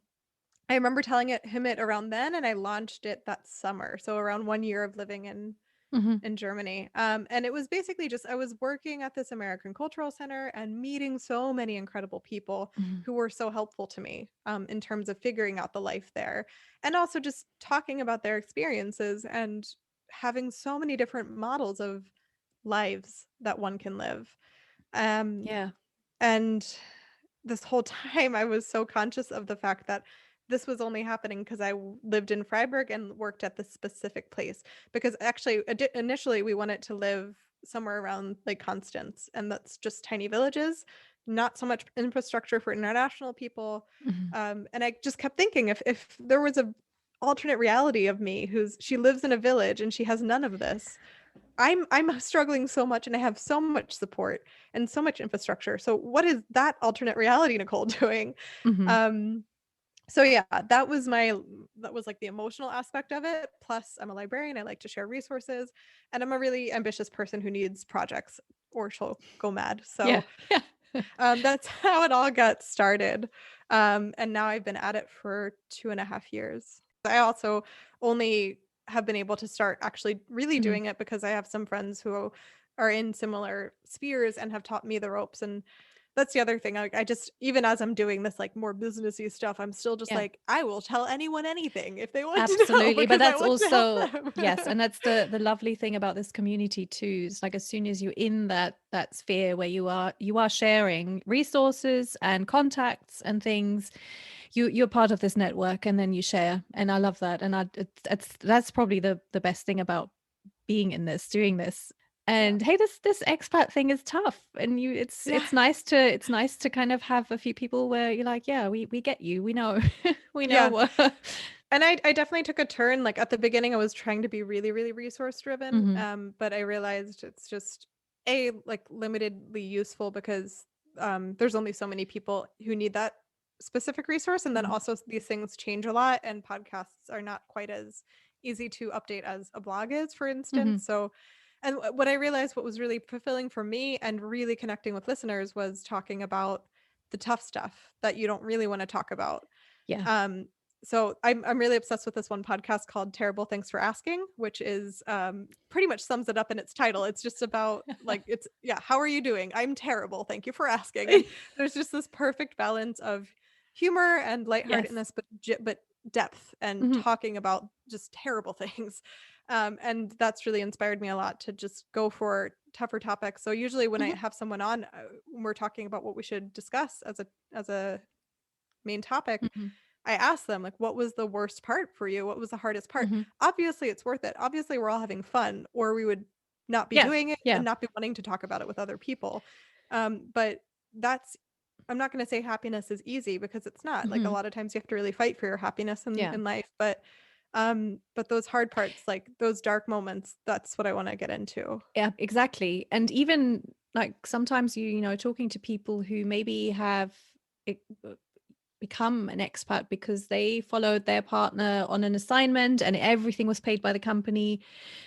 I remember telling him it around then, and I launched it that summer. So around 1 year of living Mhm. in Germany. And it was basically just I was working at this American Cultural Center and meeting so many incredible people Mhm. who were so helpful to me in terms of figuring out the life there, and also just talking about their experiences and having so many different models of lives that one can live. Um, Yeah. and this whole time I was so conscious of the fact that this was only happening because lived in Freiburg and worked at this specific place. Because actually, initially, we wanted to live somewhere around Lake Constance, and that's just tiny villages, not so much infrastructure for international people. Mhm. And I just kept thinking, if there was a alternate reality of me she lives in a village and she has none of this, I'm struggling so much and I have so much support and so much infrastructure. So what is that alternate reality Nicole doing? Mhm. Um so yeah, that was like the emotional aspect of it. Plus I'm a librarian, I like to share resources, and I'm a really ambitious person who needs projects or she'll go mad. Yeah. So Yeah. that's how it all got started. And now I've been at it for 2.5 years. I also only have been able to start actually really Mhm. doing it because I have some friends who are in similar spheres and have taught me the ropes. And that's the other thing. I just, even as I'm doing this like more businessy stuff, I'm still just Yeah. like, I will tell anyone anything if they want to know Absolutely. But because I that's want to help also, them. yes, and that's the lovely thing about this community too. Is like as soon as you're in that sphere where you are sharing resources and contacts and things, you're part of this network, and then you share. And I love that. And that's probably the best thing about being in this, doing this. Yeah. And hey, this expat thing is tough, and Yeah. it's nice to kind of have a few people where you're like, yeah, we get you, we know, we know Yeah. what. And I definitely took a turn. Like at the beginning, I was trying to be really, really resource driven. Hmm. But I realized it's just like limitedly useful because there's only so many people who need that specific resource. And then Hmm. also these things change a lot, and podcasts are not quite as easy to update as a blog is, for Hmm. instance. So, and what I realized, what was really fulfilling for me and really connecting with listeners was talking about the tough stuff that you don't really want to talk about. Yeah. um, so I'm really obsessed with this one podcast called Terrible Thanks for Asking, which is pretty much sums it up in its title. It's just about like, it's, yeah, how are you doing? I'm terrible. Thank you for asking. And there's just this perfect balance of humor and Yes. lightheartedness, but depth and Hmm. talking about just terrible things. And that's really inspired me a lot to just go for tougher topics. So usually when I Hmm. have someone on, when we're talking about what we should discuss as a main topic, Hmm. I asked them, like, what was the worst part for you? What was the hardest part? Hmm. Obviously, it's worth it. Obviously, we're all having fun, or we would not be Yeah. doing it Yeah. and not be wanting to talk about it with other people. But that's, I'm not going to say happiness is easy because it's not. Like, a Hmm. lot of times you have to really fight for your happiness Yeah. in life. But those hard parts, like those dark moments, that's what I want to get into. Yeah, exactly. And even like sometimes you know, talking to people who maybe have e- become an expat because they followed their partner on an assignment and everything was paid by the company.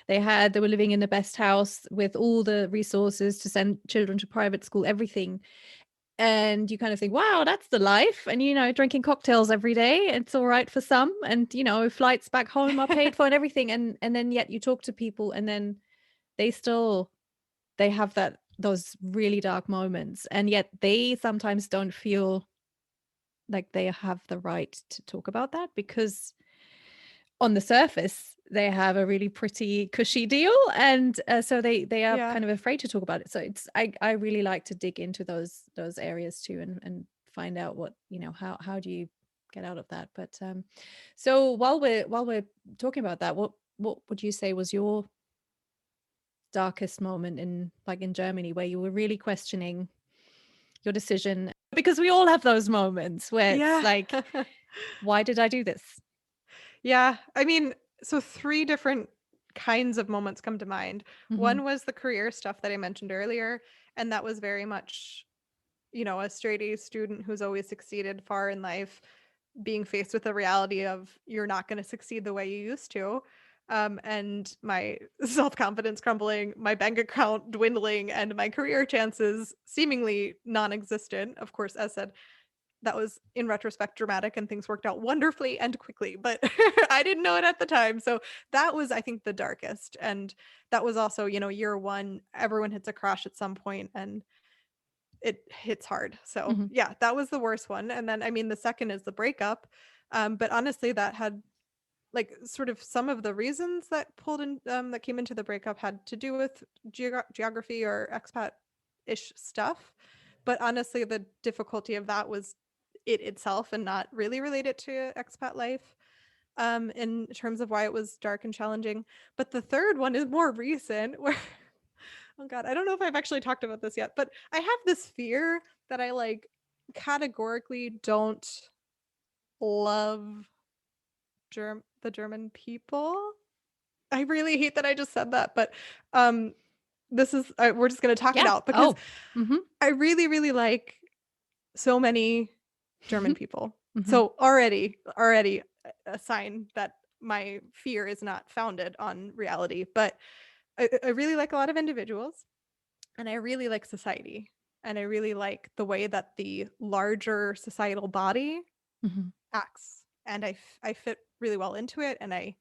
They were living in the best house with all the resources to send children to private school, everything. And you kind of think, wow, that's the life. And you know, drinking cocktails every day, it's all right for some. And you know, flights back home are paid for and everything. And then yet you talk to people and then they still they have those really dark moments, and yet they sometimes don't feel like they have the right to talk about that because on the surface they have a really pretty cushy deal, and so they are Yeah. kind of afraid to talk about it. So it's I really like to dig into those areas too, and find out what, you know, how do you get out of that. But so while we're talking about that, what would you say was your darkest moment in, like, in Germany, where you were really questioning your decision? Because we all have those moments where it's Yeah. like, why did I do this? Yeah. I mean, so three different kinds of moments come to mind. Hmm. One was the career stuff that I mentioned earlier, and that was very much, a straight A student who's always succeeded far in life, being faced with the reality of you're not going to succeed the way you used to. And my self confidence crumbling, my bank account dwindling, and my career chances seemingly non existent. Of course, as said, that was in retrospect dramatic and things worked out wonderfully and quickly, but I didn't know it at the time. So that was, I think, the darkest. And that was also, year one, everyone hits a crash at some point and it hits hard. So Hmm. yeah, that was the worst one. And then, I mean, the second is the breakup. But honestly, that had like sort of some of the reasons that pulled in, that came into the breakup had to do with geography or expat ish stuff. But honestly, the difficulty of that was it itself and not really related to expat life, in terms of why it was dark and challenging. But the third one is more recent, where oh God, I don't know if I've actually talked about this yet, but I have this fear that I like categorically don't love the German people. I really hate that I just said that, but this is we're just going to talk it Yeah. out because Mm-hmm. I really, really like so many German people. Mm-hmm. So already a sign that my fear is not founded on reality. But I really like a lot of individuals, and I really like society, and I really like the way that the larger societal body Mm-hmm. acts, and I fit really well into it, and I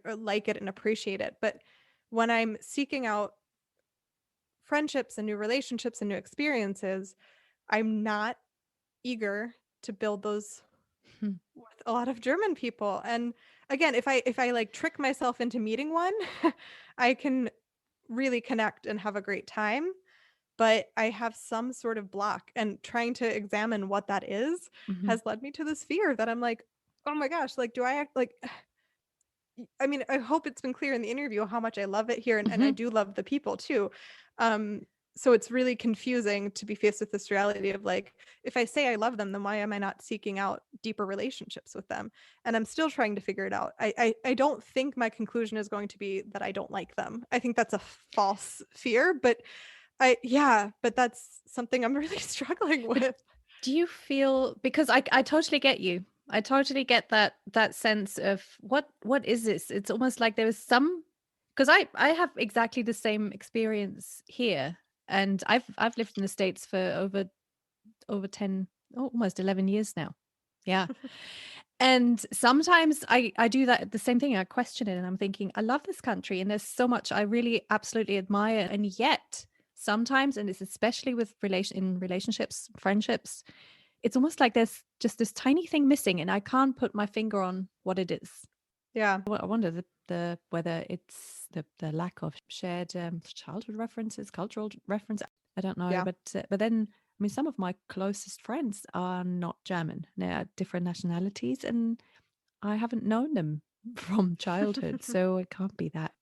like it and appreciate it. But when I'm seeking out friendships and new relationships and new experiences, I'm not eager to build those Hmm. with a lot of German people. And again, if I like trick myself into meeting one, I can really connect and have a great time. But I have some sort of block, and trying to examine what that is Mm-hmm. has led me to this fear that I'm like, oh my gosh, like, do I act like, I mean, I hope it's been clear in the interview how much I love it here, and I Mm-hmm. do love the people too. So it's really confusing to be faced with this reality of like, if I say I love them, then why am I not seeking out deeper relationships with them? And I'm still trying to figure it out. I don't think my conclusion is going to be that I don't like them. I think that's a false fear, but but that's something I'm really struggling with. Do you feel, because I totally get you. I totally get that sense of what is this? It's almost like there is some, because I have exactly the same experience here, and I've lived in the States for over 10, almost 11 years now. Yeah. And sometimes I do that the same thing. I question it and I'm thinking, I love this country and there's so much I really absolutely admire. And yet sometimes, and it's especially with relationships, friendships, it's almost like there's just this tiny thing missing and I can't put my finger on what it is. Yeah. Well, I wonder the whether it's the lack of shared childhood references, cultural reference. I don't know, Yeah. but then I mean, some of my closest friends are not German. They're different nationalities, and I haven't known them from childhood, so it can't be that.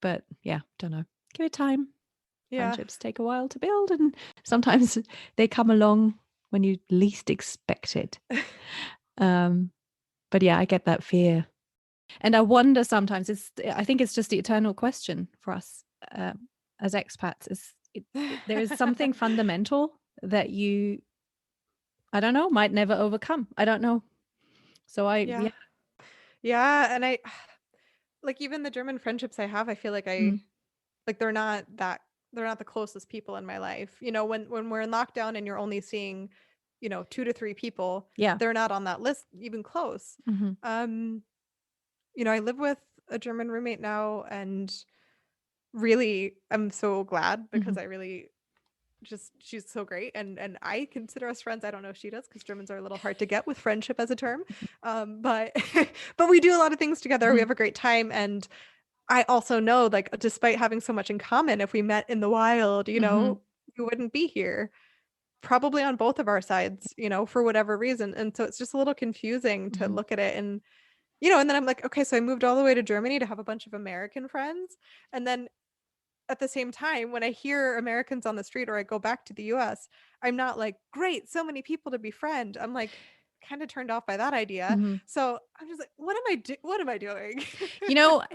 But yeah, don't know. Give it time. Yeah. Friendships take a while to build, and sometimes they come along when you least expect it. But yeah, I get that fear. And I wonder sometimes, I think it's just the eternal question for us as expats, there is something fundamental that you, I don't know, might never overcome. I don't know. So Yeah. Yeah. And I like, even the German friendships I have, I feel like Mm, like they're not the closest people in my life. You know, when we're in lockdown and you're only seeing, 2 to 3 people, yeah. they're not on that list even close. Hmm. Um, I live with a German roommate now, and really I'm so glad because Hmm. I really just she's so great, and I consider us friends. I don't know if she does, because Germans are a little hard to get with friendship as a term. But but we do a lot of things together. We Hmm. have a great time, and I also know, like, despite having so much in common, if we met in the wild, Hmm. we wouldn't be here, probably on both of our sides, for whatever reason. And so it's just a little confusing to Hmm. look at it, and and then I'm like, okay, so I moved all the way to Germany to have a bunch of American friends, and then at the same time, when I hear Americans on the street or I go back to the US, I'm not like, great, so many people to befriend. I'm like kind of turned off by that idea. Hmm. So I'm just like, what am I doing?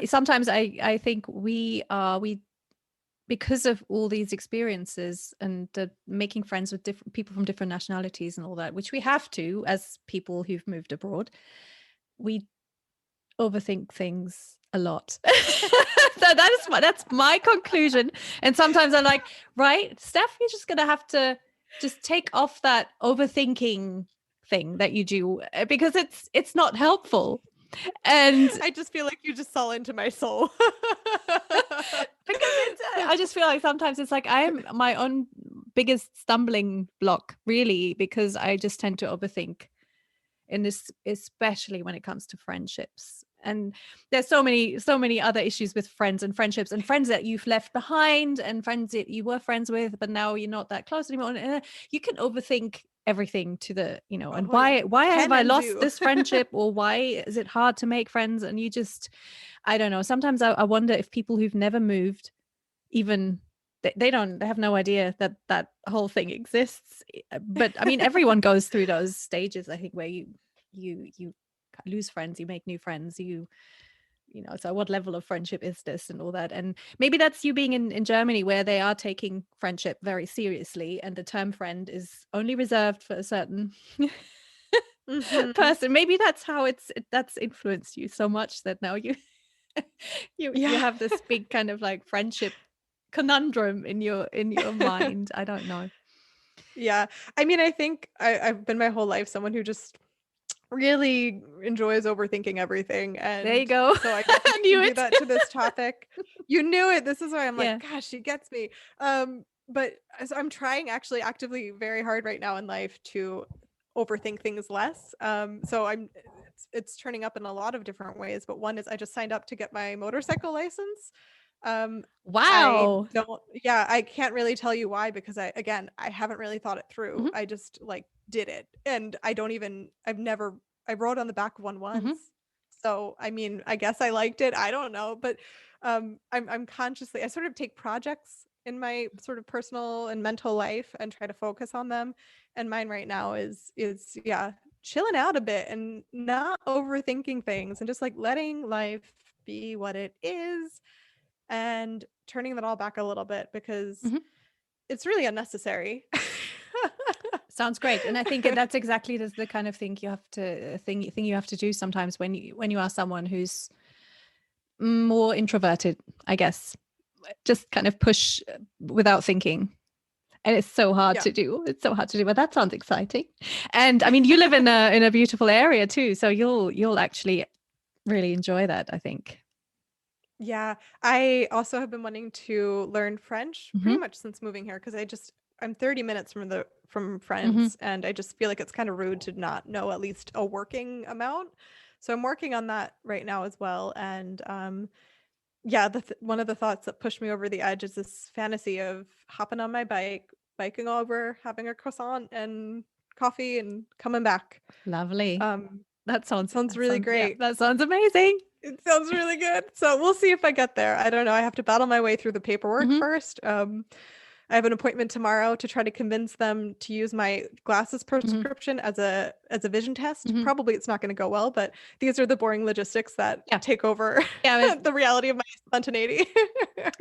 Sometimes I think we because of all these experiences and making friends with different people from different nationalities and all that, which we have to as people who've moved abroad, we overthink things a lot. So that's my conclusion. And sometimes I'm like, right, Steph, you're just gonna have to just take off that overthinking thing that you do, because it's not helpful. And I just feel like you just saw into my soul. because I just feel like sometimes it's like I'm my own biggest stumbling block, really, because I just tend to overthink in this, especially when it comes to friendships. And there's so many other issues with friends and friendships, and friends that you've left behind, and friends that you were friends with but now you're not that close anymore. And you can overthink everything to the, and Oh yeah, why have can I and lost do. this friendship, or why is it hard to make friends? And you just, I don't know, sometimes I wonder if people who've never moved, even they have no idea that that whole thing exists. But I mean, everyone goes through those stages, I think, where you lose friends, you make new friends, so what level of friendship is this and all that. And maybe that's you being in Germany, where they are taking friendship very seriously, and the term friend is only reserved for a certain Hmm. person. Maybe that's how that's influenced you so much that now you you Yeah. have this big kind of like friendship conundrum in your mind. I don't know. Yeah. I mean, I think I've been my whole life someone who just really enjoys overthinking everything. There you And go. so I I definitely can knew do it. that to this topic. You knew it. This is why I'm like, Yeah. gosh, she gets me. But so I'm trying actually actively very hard right now in life to overthink things less. So it's turning up in a lot of different ways. But one is I just signed up to get my motorcycle license. Um, I Wow. don't, yeah, I can't really tell you why because I haven't really thought it through. Hmm. I just like did it. And I rode on the back of one Hmm. once. So, I mean, I guess I liked it. I don't know, but I'm consciously, I sort of take projects in my sort of personal and mental life and try to focus on them. And mine right now is yeah, chilling out a bit and not overthinking things and just like letting life be what it is and turning that all back a little bit because Hmm. it's really unnecessary. Sounds great. And I think that's exactly the kind of thing you have to thing you have to do sometimes when you are someone who's more introverted, I guess. Just kind of push without thinking. And it's so hard Yeah. to do. It's so hard to do, but that sounds exciting. And I mean, you live in a beautiful area too, so you'll actually really enjoy that, I think. Yeah. I also have been wanting to learn French pretty Hmm. much since moving here because I'm 30 minutes from Hmm. France and I just feel like it's kind of rude to not know at least a working amount. So I'm working on that right now as well. And yeah, one of the thoughts that pushed me over the edge is this fantasy of hopping on my bike, biking over, having a croissant and coffee and coming back. Lovely. Um, That sounds sounds really yeah, great. that sounds amazing. It sounds really good. So we'll see if I get there. I don't know. I have to battle my way through the paperwork Hmm. first. I have an appointment tomorrow to try to convince them to use my glasses Hmm. prescription as a vision test. Hmm. Probably it's not going to go well, but these are the boring logistics that Yeah. take over Yeah. the reality of my spontaneity.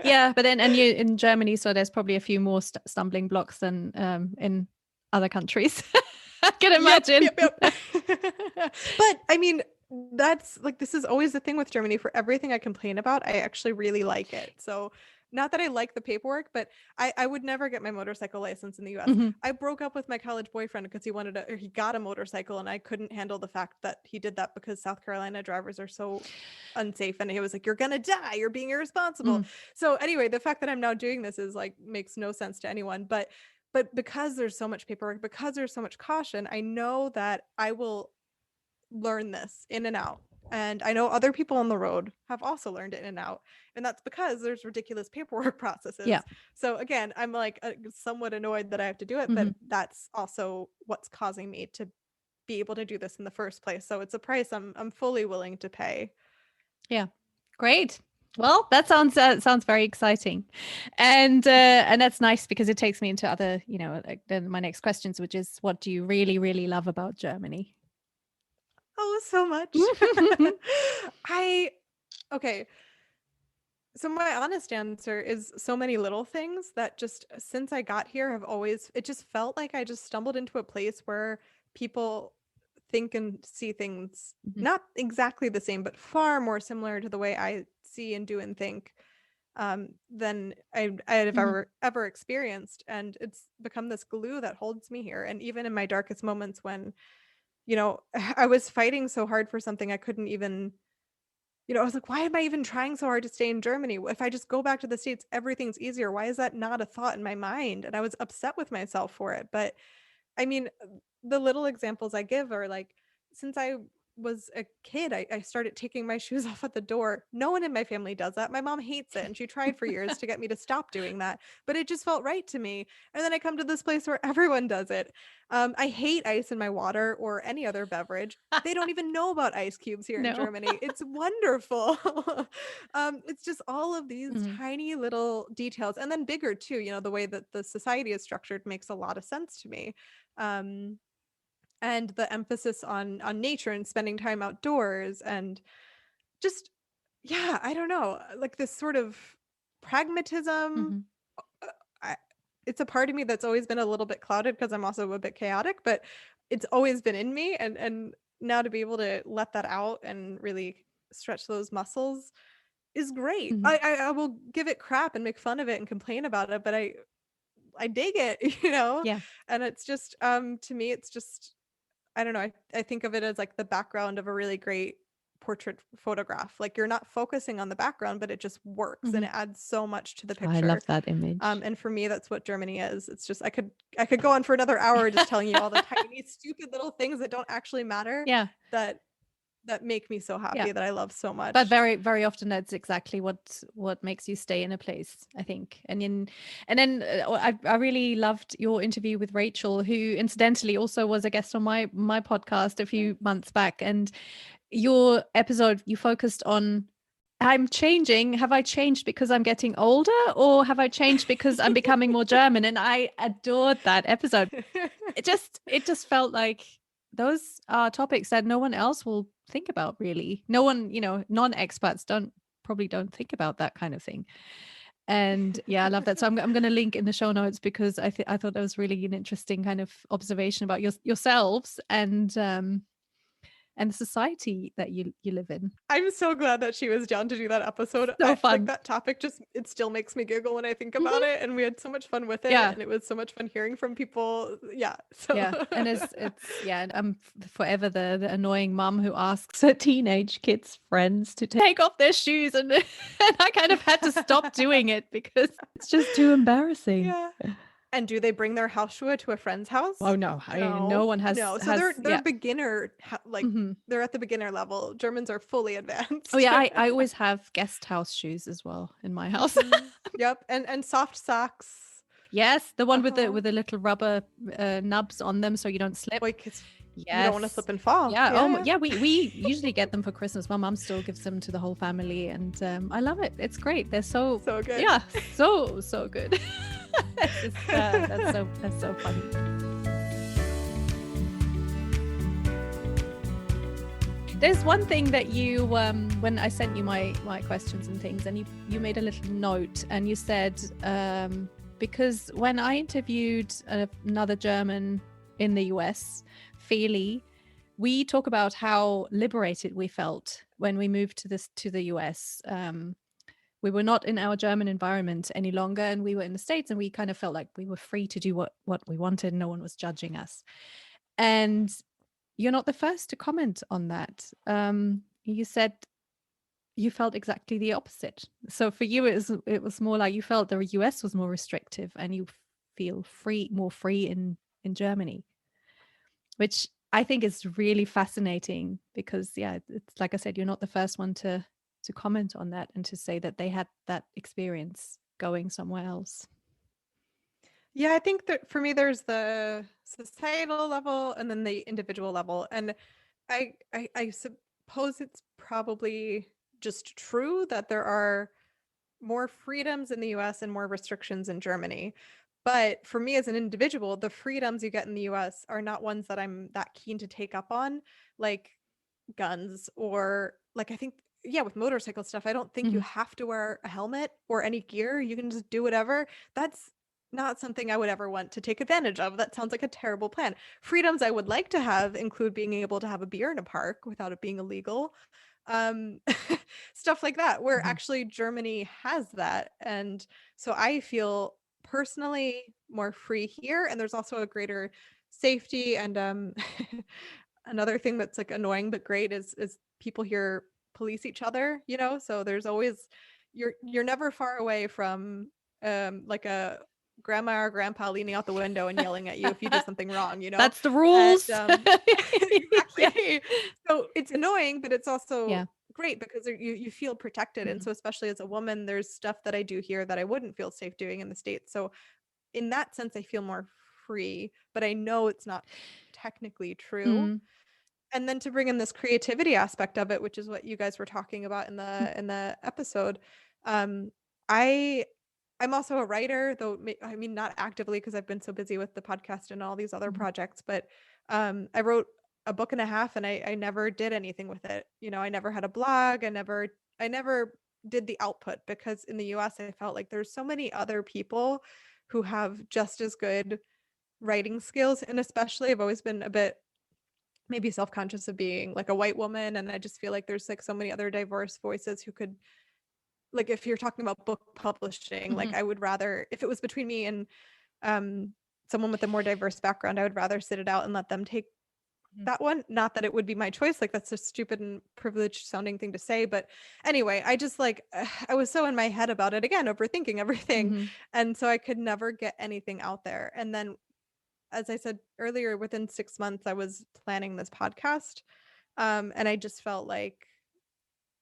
Yeah, but then and you in Germany, so there's probably a few more stumbling blocks than in other countries. I can Yep, imagine. yep, yep. But I mean, that's like this is always the thing with Germany. For everything I complain about, I actually really like it. So not that I like the paperwork, but I would never get my motorcycle license in the US. Hmm. I broke up with my college boyfriend because he got a motorcycle and I couldn't handle the fact that he did that because South Carolina drivers are so unsafe and he was like, you're gonna die, you're being irresponsible. Mm. So anyway, the fact that I'm now doing this is like makes no sense to anyone. But because there's so much paperwork, because there's so much caution, I know that I will learn this in and out. And I know other people on the road have also learned it in and out. And that's because there's ridiculous paperwork Yeah. processes. So again, I'm like somewhat annoyed that I have to do it, but Hmm. that's also what's causing me to be able to do this in the first place. So it's a price I'm fully willing to pay. Yeah. Great. Well, that sounds very exciting, and that's nice because it takes me into other, like then my next questions, which is, what do you really, really love about Germany? Oh, so much. I okay. So my honest answer is so many little things that just since I got here have always it just felt like I just stumbled into a place where people think and see things Mhm. not exactly the same, but far more similar to the way I see and do and think than I have Mhm. ever experienced. And it's become this glue that holds me here. And even in my darkest moments when, I was fighting so hard for something I couldn't even I was like, why am I even trying so hard to stay in Germany? If I just go back to the States, everything's easier. Why is that not a thought in my mind? And I was upset with myself for it. But I mean, the little examples I give are like, since I was a kid, I started taking my shoes off at the door. No one in my family does that. My mom hates it, and she tried for years to get me to stop doing that, but it just felt right to me. And then I come to this place where everyone does it. I hate ice in my water or any other beverage. They don't even know about ice cubes here in No. Germany. It's wonderful. It's just all of these Mhm. tiny little details, and then bigger too. The way that the society is structured makes a lot of sense to me. Um, and the emphasis on nature and spending time outdoors, and just, yeah, I don't know, like this sort of pragmatism. Mhm. uh, I, it's a part of me that's always been a little bit clouded because I'm also a bit chaotic, but it's always been in me, and now to be able to let that out and really stretch those muscles is great. Mhm. I will give it crap and make fun of it and complain about it, but I dig it, Yeah. and it's just to me it's just, I don't know. I think of it as like the background of a really great portrait photograph. Like you're not focusing on the background, but it just works and Mhm. it adds so much to the I picture. love that image. And for me, that's what Germany is. It's just I could go on for another hour just telling you all the tiny, stupid little things that don't actually matter Yeah. that make me so Yeah. happy, that I love so But much. very, very often that's exactly what makes you stay in a place, I think. And then I really loved your interview with Rachel, who incidentally also was a guest on my podcast a few months back. And your episode, you focused on, I'm changing. Have I changed because I'm getting older, or have I changed because I'm becoming more German? And I adored that episode. It just felt like those are topics that no one else will think about, really. No one, non-expats probably don't think about that kind of thing. And yeah, I love that. So I'm going to link in the show notes, because I thought that was really an interesting kind of observation about yourselves and the society that you live in. I'm so glad that she was down to do that episode. So Like fun. that topic, just it still makes me giggle when I think about Mhm. it, and we had so much fun with it, Yeah. and it was so much fun hearing from people. Yeah. So Yeah, and it's yeah, and I'm forever the annoying mum who asks her teenage kids' friends to take off their shoes, and and I kind of had to stop doing it because it's just too embarrassing. yeah. And do they bring their Hausschuhe to a friend's house? Oh no, no No. one No. So has they're yeah. beginner, like Hmm. they're at the beginner level. Germans are fully Oh advanced. yeah, I always have guest house shoes as well in my house. Yep. And soft socks. Yes, the one with the Uh-huh. little rubber nubs on them so you don't slip. Like you don't want to Yes. slip and fall. Yeah. Oh, Yeah. yeah. We usually get them for Christmas. My mom still gives them to the whole family, and I love it. It's great. They're so So good. yeah, so good. It's just, that's so funny. There's one thing that you when I sent you my questions and things, and you made a little note, and you said because when I interviewed another German in the US, Feely, we talk about how liberated we felt when we moved to the US. We were not in our German environment any longer, and we were in the States, and we kind of felt like we were free to do what we wanted. No one was judging us. And you're not the first to comment on that. You said you felt exactly the opposite. So for you, it was more like you felt the US was more restrictive, and you feel more free in Germany, which I think is really fascinating, because yeah, it's like I said, you're not the first one to comment on that and to say that they had that experience going somewhere else. Yeah, I think that for me, there's the societal level and then the individual level. And I suppose it's probably just true that there are more freedoms in the US and more restrictions in Germany. But for me as an individual, the freedoms you get in the US are not ones that I'm that keen to take up on, like guns, or like I think, yeah, with motorcycle stuff, I don't think you Mhm. have to wear a helmet or any gear. You can just do whatever. That's not something I would ever want to take advantage of. That sounds like a terrible plan. Freedoms I would like to have include being able to have a beer in a park without it being illegal. Um, stuff like that, where Mhm. actually Germany has that. And so I feel personally more free here. And there's also a greater safety. And another thing that's like annoying but great is people here police each other, so there's always, you're never far away from like a grandma or grandpa leaning out the window and yelling at you if you do something wrong. That's the And rules. exactly, Exactly. So it's annoying, but it's Yeah. also great because you feel protected. And Mhm. so especially as a woman, there's stuff that I do here that I wouldn't feel safe doing in the States. So in that sense, I feel more free, but I know it's not technically true. Mm. And then to bring in this creativity aspect of it, which is what you guys were talking about in Mm. the episode, um, I I'm also a writer, though I mean not actively because I've been so busy with the podcast and all these other Mhm. projects, but I wrote a book and a half and I never did anything with it. I never had a blog. I never did the output because in the US I felt like there's so many other people who have just as good writing skills, and especially I've always been a bit maybe self-conscious of being like a white woman, and I just feel like there's like so many other diverse voices who could, like, if you're talking about book publishing, like Mhm. I would rather, if it was between me and um someone with a more diverse background, I would rather sit it out and let them take Mhm. that one. Not that it would be my choice, like that's a stupid and privileged sounding thing to say, but anyway, I just like I was so in my head about it, again, overthinking everything, Mhm. and so I could never get anything out there. And then, as I said earlier, within 6 months I was planning this podcast, and I just felt like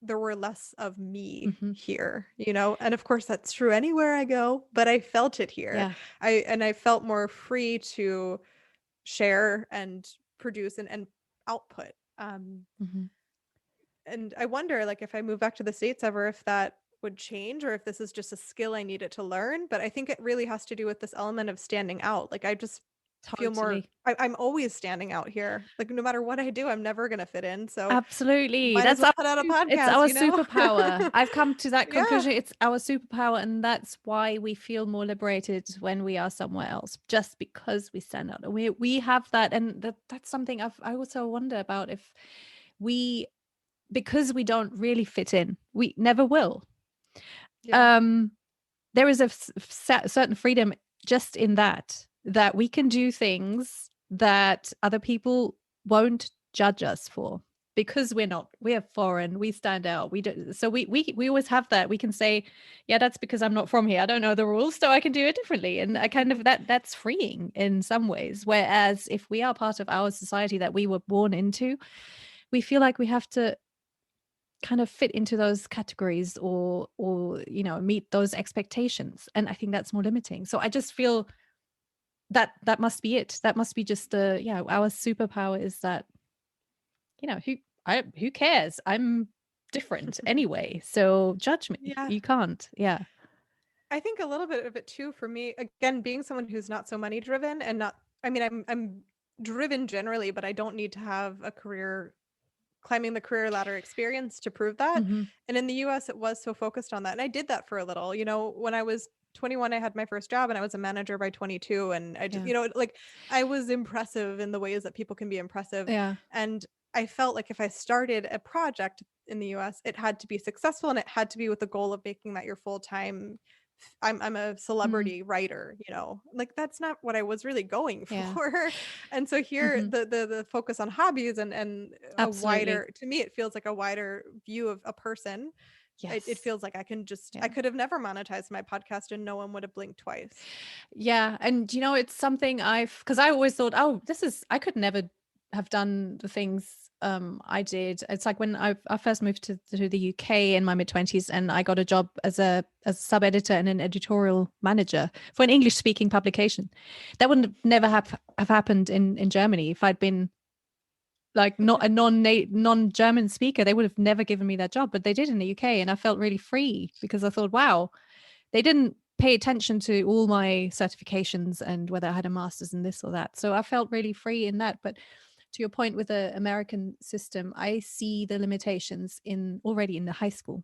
there were less of me Mhm. here, and of course that's true anywhere I go, but I felt it here. Yeah. I felt more free to share and produce and output. Mhm. And I wonder, like, if I move back to the States ever, if that would change or if this is just a skill I needed to learn. But I think it really has to do with this element of standing out. Like, I just feel more, Totally. I'm always standing out here. Like, no matter what I do, I'm never going to fit in. So Absolutely. might as That's well our put out a it's podcast, our you know? superpower. I've come to that Yeah. conclusion. It's our superpower, and that's why we feel more liberated when we are somewhere else, just because we stand out. And we have that, and that's something I also wonder about if we, because we don't really fit in, we never will. Yeah. Um there is a certain freedom just in that we can do things that other people won't judge us for, because we're foreign, we stand out, we do. So we always have that. We can say, yeah, that's because I'm not from here, I don't know the rules, so I can do it differently. And I kind of that's freeing in some ways, whereas if we are part of our society that we were born into, we feel like we have to kind of fit into those categories, or meet those expectations, and I think that's more limiting. So I just feel that must be it. That must be just our superpower is that, who cares, I'm different anyway, so judge me, Yeah. you can't. Yeah. I think a little bit of it too for me, again, being someone who's not so money driven and not, I mean, I'm driven generally, but I don't need to have a career climbing the career ladder experience to prove that. Hmm. And in the US, it was so focused on that. And I did that for a little. When I was 21, I had my first job and I was a manager by 22. And I just, Yeah. like, I was impressive in the ways that people can be impressive. Yeah. And I felt like if I started a project in the US, it had to be successful and it had to be with the goal of making that your full time. I'm a Mm. celebrity writer, like that's not what I was really going Yeah. for. And so here, Hmm. the focus on hobbies and a Absolutely. wider, to me, it feels like a wider view of a person. It Yes. feels like I Yeah. could have never monetized my podcast and no one would have blinked twice. Yeah, and it's something because I always thought, oh, I could never have done the things I did. It's like when I first moved to the UK in my mid-20s, and I got a job as a sub editor and an editorial manager for an English speaking publication. That would never have happened in Germany if I'd been like not a non-German speaker. They would have never given me that job, but they did in the UK, and I felt really free because I thought, wow, they didn't pay attention to all my certifications and whether I had a master's in this or that. So I felt really free in that. But to your point with the American system, I see the limitations already in the high school.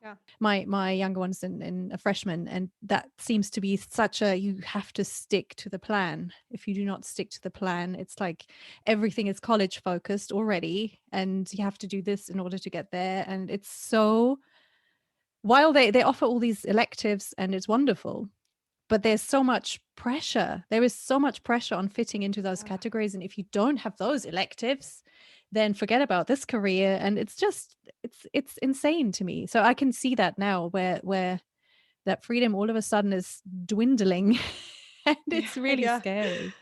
Yeah. My younger one's in a freshman, and that seems to be such a, you have to stick to the plan. If you do not stick to the plan, it's like everything is college focused already, and you have to do this in order to get there. And it's so, while they offer all these electives and it's wonderful, but there's so much pressure. There is so much pressure on fitting into those Yeah. categories, and if you don't have those electives, then forget about this career. And it's just, it's insane to me. So I can see that now, where that freedom all of a sudden is dwindling and Yeah. it's really Yeah. scary.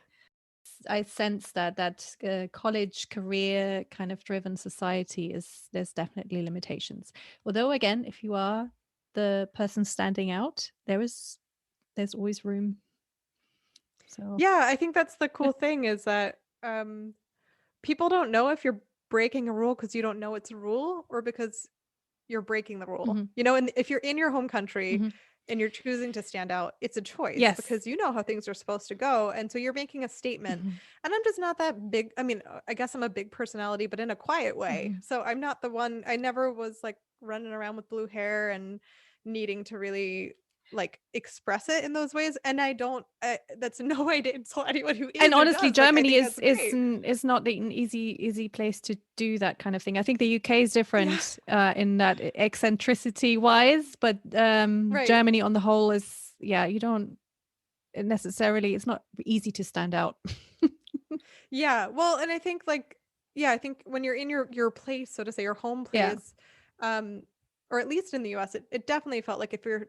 I sense that college career kind of driven society there's definitely limitations. Although again, if you are the person standing out, there's always room. So Yeah, I think that's the cool thing is that people don't know if you're breaking a rule because you don't know it's a rule or because you're breaking the rule. mhm, You know, and if you're in your home country mhm. and you're choosing to stand out, it's a choice Yes. because you know how things are supposed to go. And so you're making a statement. Mhm, And I'm just not that big. I mean, I guess I'm a big personality, but in a quiet way. mhm, So I'm not the one, I never was like running around with blue hair and needing to really like express it in those ways. And I don't, that's no way to insult anyone who and is or honestly, does. Like, I Germany think that's great. is not an easy place to do that kind of thing. I think the UK is Yeah. different in that eccentricity wise, but Right. Germany on the whole is, yeah, you don't necessarily, it's not easy to stand out. Yeah. Well, and I think like yeah, I think when you're in your place, so to say, your home Yeah. place, um, or at least in the US, it definitely felt like if you're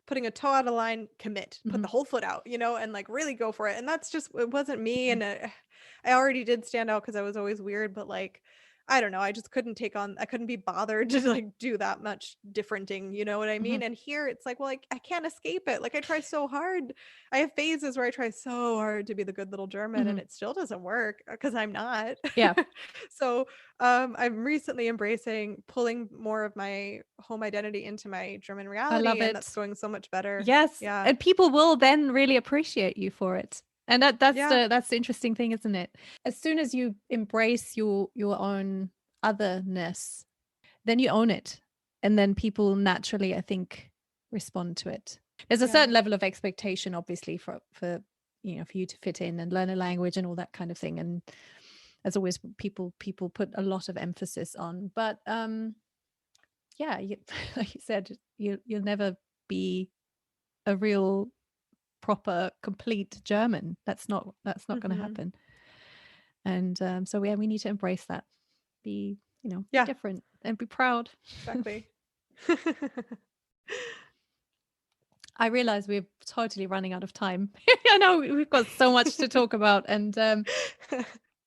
putting a toe out of line, commit, put Mhm, the whole foot out, you know, and like really go for it. And that's just it wasn't me. mhm, And I already did stand out because I was always weird, but like I don't know, I just couldn't take on I couldn't be bothered to like do that much differenting, you know what I mhm, mean? And here it's like, well, like I can't escape it. Like I try so hard. I have phases where I try so hard to be the good little German and mhm. it still doesn't work because I'm not. Yeah, So I'm recently embracing pulling more of my home identity into my German I reality, love and that's it. going so much better. Yes, Yeah. and people will then really appreciate you for it. And Yeah. that's the interesting thing, isn't it? As soon as you embrace your own otherness, then you own it. And then people naturally, I think, respond to it. There's a certain Yeah. level of expectation, obviously, for for you to fit in and learn a language and all that kind of thing. And as always, people put a lot of emphasis on. But yeah, like you said, you'll never be a real proper complete German. That's not going to Hmm. happen. And so yeah, we need to embrace that. Be be Yeah, different and be proud. exactly. I realize we're totally running out of time. I know we've got so much to talk about, and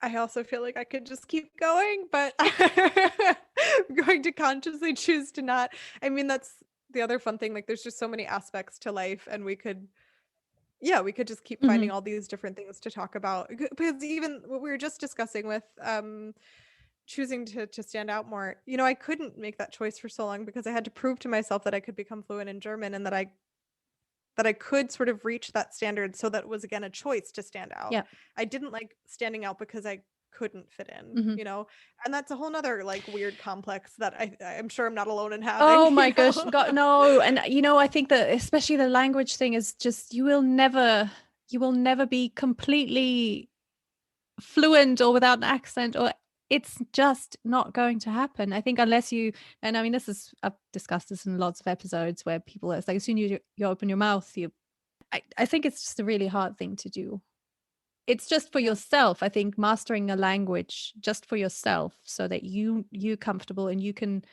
I also feel like I could just keep going, but I'm going to consciously choose to not. I mean, that's the other fun thing. Like, there's just so many aspects to life, and yeah, we could just keep mhm, finding all these different things to talk about. Because even what we were just discussing with choosing to stand out more, you know, I couldn't make that choice for so long because I had to prove to myself that I could become fluent in German and that I could sort of reach that standard so that it was again a choice to stand out. yeah, I didn't like standing out because I couldn't fit in, mhm. you know? And that's a whole nother like weird complex that I'm sure I'm not alone in having, Oh you my gosh, know? God, no! And I think that especially the language thing is just you will never be completely fluent or without an accent, or it's just not going to happen. I think unless you, and I mean this is, I've discussed this in lots of episodes where people, it's like as soon as you open your mouth, I think it's just a really hard thing to do. It's just for Yeah. yourself. I think mastering a language just for yourself so that you're comfortable and you can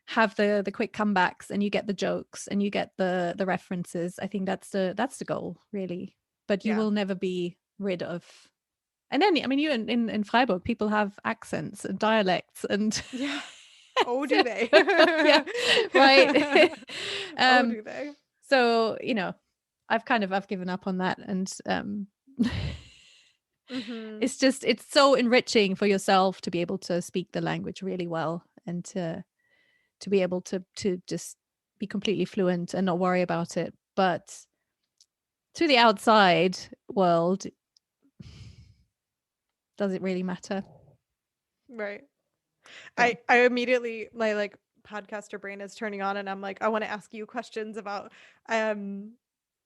have the quick comebacks and you get the jokes and you get the references. I think that's the goal, really. But you Yeah. will never be rid of. And then, I mean, you in Freiburg, people have accents and dialects and Yeah. Oh, do they? yeah, right. Oh, um, do they? so I've given up on that, and Mhm. it's so enriching for yourself to be able to speak the language really well and to be able to just be completely fluent and not worry about it. But to the outside world, does it really matter? Right. So I immediately my like podcaster brain is turning on and I'm like, I want to ask you questions about um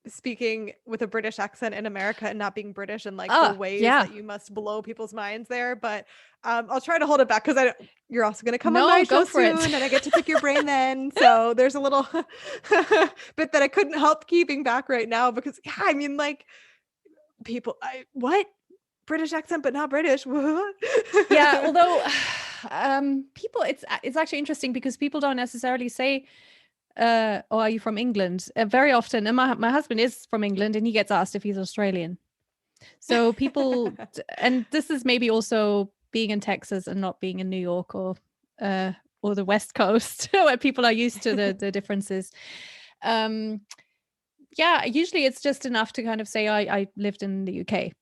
speaking with a British accent in America and not being British and like the ways yeah, that you must blow people's minds there. But I'll try to hold it back because you're also going to come on my no, show go for it. soon and I get to pick your brain then. So there's a little bit that I couldn't help keeping back right now because yeah, I mean like people, what British accent but not British? What? Yeah, although people, it's actually interesting because people don't necessarily say, "Oh, are you from England?" Very often, and my husband is from England, and he gets asked if he's Australian. So people, and this is maybe also being in Texas and not being in New York or the West Coast, where people are used to the differences. Yeah, usually it's just enough to kind of say I lived in the UK,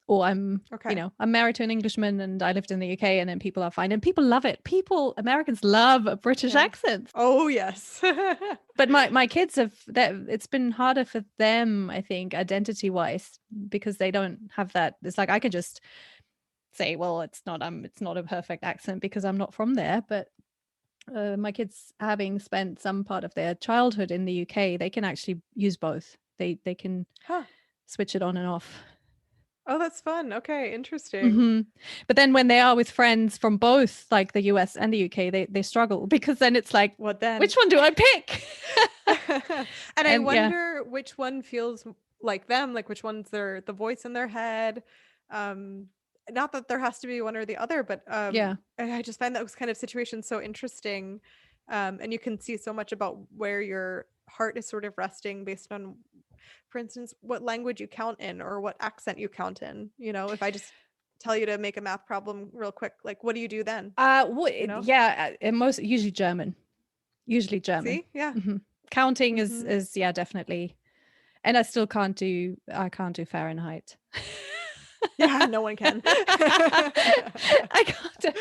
or I'm Okay. I'm married to an Englishman and I lived in the UK, and then people are fine, and people love it. Americans love British Yeah. accents. Oh, yes. But my kids have that it's been harder for them, I think, identity wise, because they don't have that. It's like I could just say, well, it's not a perfect accent because I'm not from there. But my kids, having spent some part of their childhood in the UK, they can actually use both. They can Huh. switch it on and off. Oh, that's fun. Okay, interesting. But then when they are with friends from both like the US and the UK, they struggle, because then it's like, What then? which one do I pick? And I Yeah. wonder which one feels like them, like which one's the voice in their head. Not that there has to be one or the other, but Yeah. I just find those kind of situations so interesting. And you can see so much about where your heart is sort of resting based on, for instance, what language you count in or what accent you count in. You know, if I just tell you to make a math problem real quick, like what do you do then? You know? Yeah, and most usually German. Usually German. See? Yeah. Counting Hmm. is yeah, definitely. And I still can't do Fahrenheit. Yeah, no one can. I can't.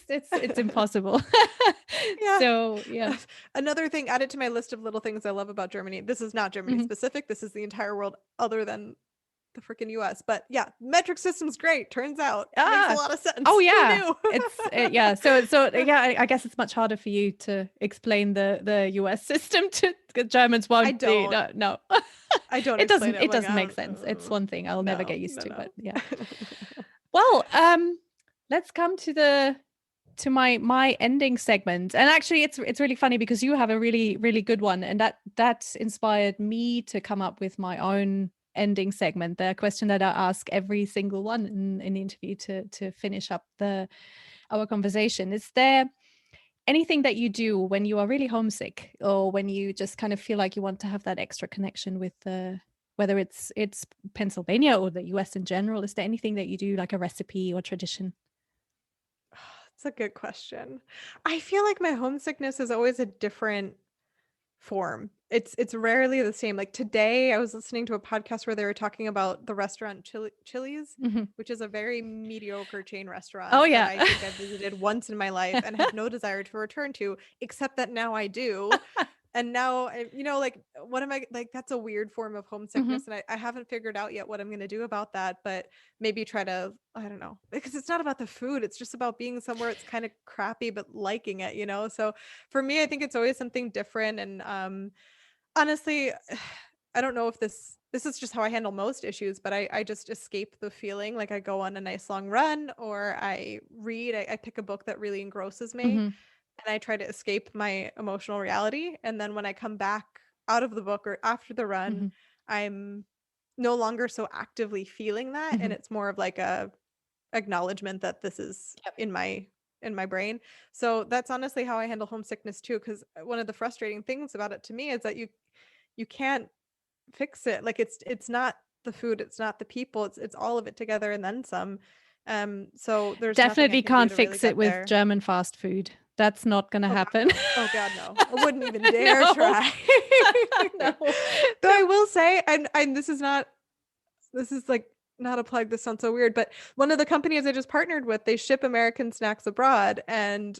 It's impossible. Yeah. So yeah. Another thing added to my list of little things I love about Germany. This is not Germany Mhm. specific. This is the entire world other than the freaking US. But yeah, metric system's great. Turns out makes a lot of sense. Oh Who yeah. knew? It's yeah. So yeah, I guess it's much harder for you to explain the US system to Germans I won't do. don't. No. I don't It explain doesn't it. I'm it like, doesn't make sense. It's one thing I'll never no, get used no, to, but no. yeah. Well, let's come to my ending segment. And actually it's really funny because you have a really really good one, and that inspired me to come up with my own ending segment, the question that I ask every single one in the interview to finish up our conversation. Is there anything that you do when you are really homesick, or when you just kind of feel like you want to have that extra connection with whether it's Pennsylvania or the US in general? Is there anything that you do, like a recipe or tradition? It's a good question. I feel like my homesickness is always a different form. It's rarely the same. Like today, I was listening to a podcast where they were talking about the restaurant Chili's, Mhm. which is a very mediocre chain Oh restaurant that yeah. I think I visited once in my life and have no desire to return to, except that now I do. And now, like, what am I like? That's a weird form of Mhm. homesickness. And I haven't figured out yet what I'm going to do about that, but maybe try to, I don't know, because it's not about the food. It's just about being somewhere it's kind of crappy, but liking it. So for me, I think it's always something different. And honestly, I don't know if this is just how I handle most issues, but I just escape the feeling. Like I go on a nice long run, or I read, I pick a book that really engrosses me, Mhm. and I try to escape my emotional reality. And then when I come back out of the book or after the run, Mhm. I'm no longer so actively feeling that. And Mhm. it's more of like a acknowledgement that this is Yep. in my brain. So that's honestly how I handle homesickness too. Because one of the frustrating things about it to me is that you can't fix it. Like it's not the food, it's not the people, it's all of it together and then some. So there's nothing I Definitely can do can't to really fix it get with there. German fast food. That's not gonna Oh God, happen. no. Oh God, no. I wouldn't even dare No. try. No. Though I will say, and this is like not a plug, this sounds so weird, but one of the companies I just partnered with, they ship American snacks abroad, and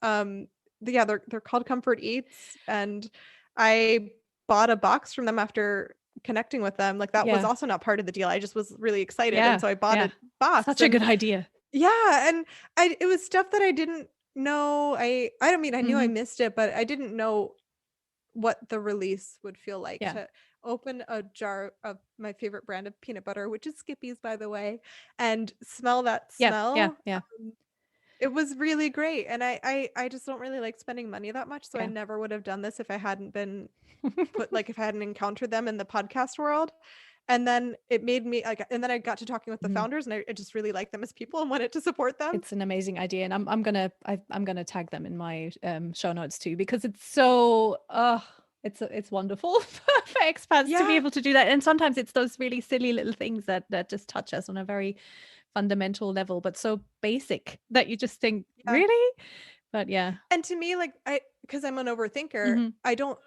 um yeah, they're called Comfort Eats, and I bought a box from them after connecting with them. Like that was Yeah. also not part of the deal. I just was really excited, and Yeah. so I bought Yeah. a box. Such a And good idea. yeah, and it was stuff that I didn't know. I don't mean I knew I Mhm. missed it, but I didn't know what the release would feel like Yeah. to open a jar of my favorite brand of peanut butter, which is Skippy's, by the way, and smell that Yeah. Yeah. smell. Yeah. It was really great. And I just don't really like spending money that much. So I Yeah. never would have done this if I hadn't been if I hadn't encountered them in the podcast world. And then it made me like, and then I got to talking with the Mhm. founders, and I just really like them as people and wanted to support them. It's an amazing idea, and I'm gonna tag them in my show notes too, because it's so It's wonderful for expats to be Yeah. able to do that. And sometimes it's those really silly little things that just touch us on a very fundamental level, but so basic that you just think, Yeah. really? But yeah. And to me, like, because I'm an overthinker, Hmm. I don't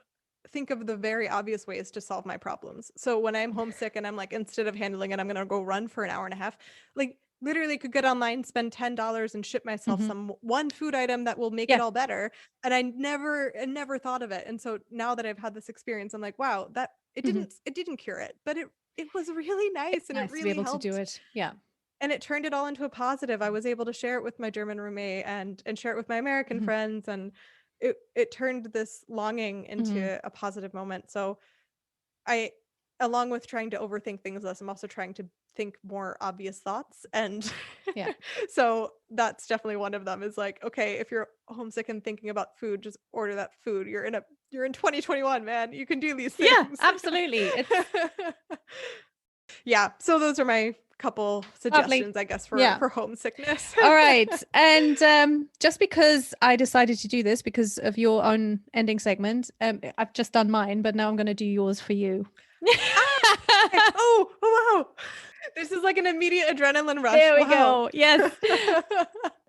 think of the very obvious ways to solve my problems. So when I'm homesick and I'm like, instead of handling it, I'm gonna go run for an hour and a half. Like, literally could get online, spend $10 and ship myself Hmm. some one food item that will make it Yeah. all better. And I never thought of it. And so now that I've had this experience, I'm like, wow, that Hmm. it didn't cure it, but it was really nice and it Nice to be really able to do helped. it. Yeah. And it turned it all into a positive. I was able to share it with my German roommate and share it with my American Hmm. friends, and it turned this longing Hmm. into a positive moment. So I, along with trying to overthink things less, I'm also trying to think more obvious thoughts. And Yeah. so that's definitely one of them, is like, okay, if you're homesick and thinking about food, just order that food. You're in 2021, man. You can do these Yeah, things. absolutely. It's Yeah. So those are my couple lovely. suggestions, I guess, Yeah. for homesickness. All right. And just because I decided to do this because of your own ending segment, I've just done mine, but now I'm going to do yours for you. Ah! Okay. Oh, wow. This is like an immediate adrenaline rush. There we Wow. go. Yes.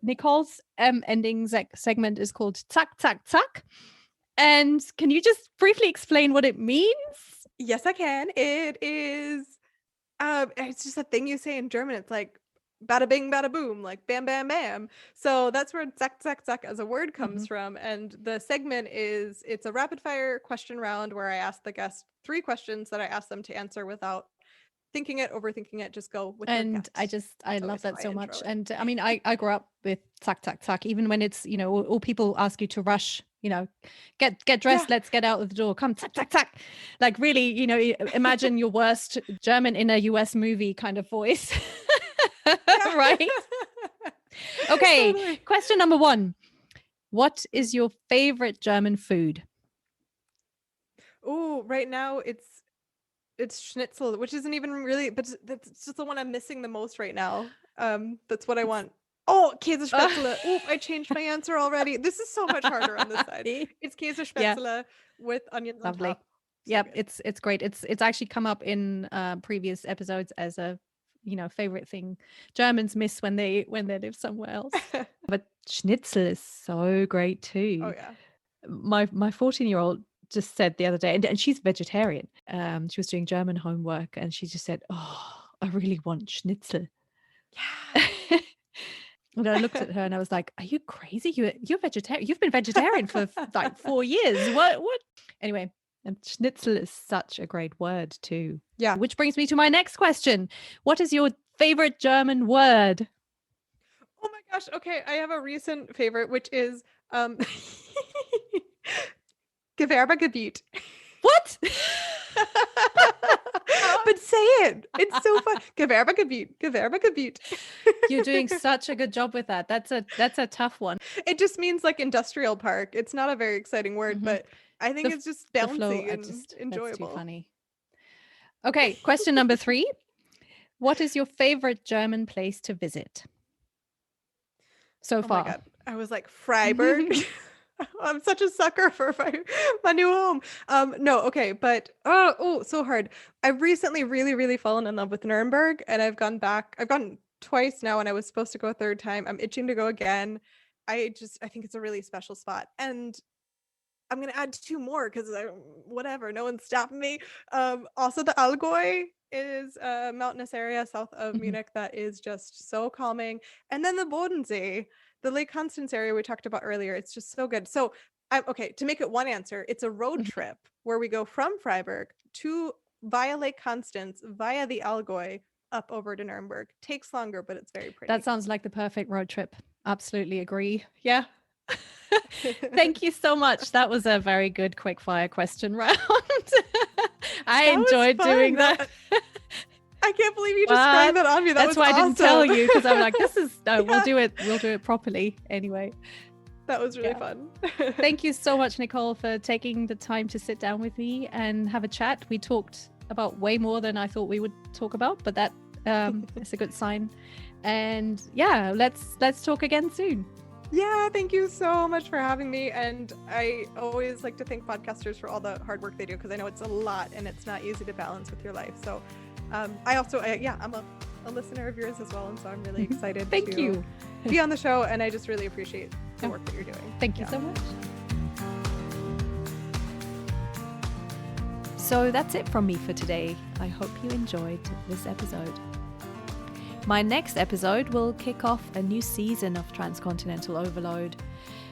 Nicole's ending segment is called Tuck, Tuck, Tuck. And can you just briefly explain what it means? Yes, I can. It is it's just a thing you say in German. It's like bada bing, bada boom, like bam, bam, bam. So that's where zack, zack, zack as a word Mm-hmm. comes from. And the segment it's a rapid fire question round where I ask the guest 3 questions that I ask them to answer without thinking it, overthinking it, just go with their And gut. I That's love always how that I so intro much. it. And I mean, I grew up with tuck, tuck, tuck, even when it's, all people ask you to rush, get Yeah. dressed, let's get out of the door, come, tuck, tuck, tuck. Like really, imagine your worst German in a US movie kind of voice. Yeah. Right? Okay. Totally. Question number 1. What is your favorite German food? Oh, right now it's schnitzel, which isn't even really, but that's just the one I'm missing the most right now. That's what I It's want. Oh, Käsespätzle. Oh, I changed my answer already. This is so much harder on this side. It's Yeah, Käsespätzle with onions on lovely. top. So Yep, good. it's great. It's actually come up in previous episodes as a favorite thing Germans miss when they live somewhere else. But schnitzel is so great Oh too. yeah. My 14-year-old just said the other day, and she's vegetarian. She was doing German homework, and she just said, "Oh, I really want schnitzel." And I looked at her and I was like, "Are you crazy? You're vegetarian. You've been vegetarian for like 4 years. What? Anyway, and schnitzel is such a great word too. Yeah. Which brings me to my next question. What is your favorite German word? Oh my gosh. Okay, I have a recent favorite, which is Gewerbegebiet. What? But say it. It's so fun. Gewerbegebiet. Gewerbegebiet. You're doing such a good job with that. That's a tough one. It just means like industrial park. It's not a very exciting word, Mhm. but I think The it's just the flow, bouncy and that's too enjoyable. funny. Okay, question number 3. What is your favorite German place to visit so Oh my far? God. I was like, Freiburg. I'm such a sucker for my new home. No, okay, but so hard. I've recently really, really fallen in love with Nuremberg, and I've gone back. I've gone twice now, and I was supposed to go a third time. I'm itching to go again. I think it's a really special spot, and I'm gonna add 2 more because whatever, no one's stopping me. Also the Allgäu is a mountainous area south of Mhm. Munich that is just so calming. And then the Bodensee, the Lake Constance area we talked about earlier, it's just so good. So okay, to make it one answer, it's a road Mhm. trip where we go from Freiburg to via Lake Constance, via the Allgäu, up over to Nuremberg. Takes longer, but it's very That pretty. sounds like the perfect road trip. Absolutely agree. Yeah. Thank you so much. That was a very good quick fire question round. I That was enjoyed doing fun. that. I can't believe you just sprung that on me. That That's was why awesome. I didn't tell you, because I'm like, this is no, we'll Yeah. do it properly anyway. That was really Yeah. fun. Thank you so much, Nicole, for taking the time to sit down with me and have a chat. We talked about way more than I thought we would talk about, but that is a good sign. And yeah, let's talk again soon. Yeah, thank you so much for having me. And I always like to thank podcasters for all the hard work they do, because I know it's a lot and it's not easy to balance with your life. So I'm a listener of yours as well. And so I'm really excited Thank you. be on the show. And I just really appreciate the work that you're doing. Thank you so much. So that's it from me for today. I hope you enjoyed this episode. My next episode will kick off a new season of Transcontinental Overload.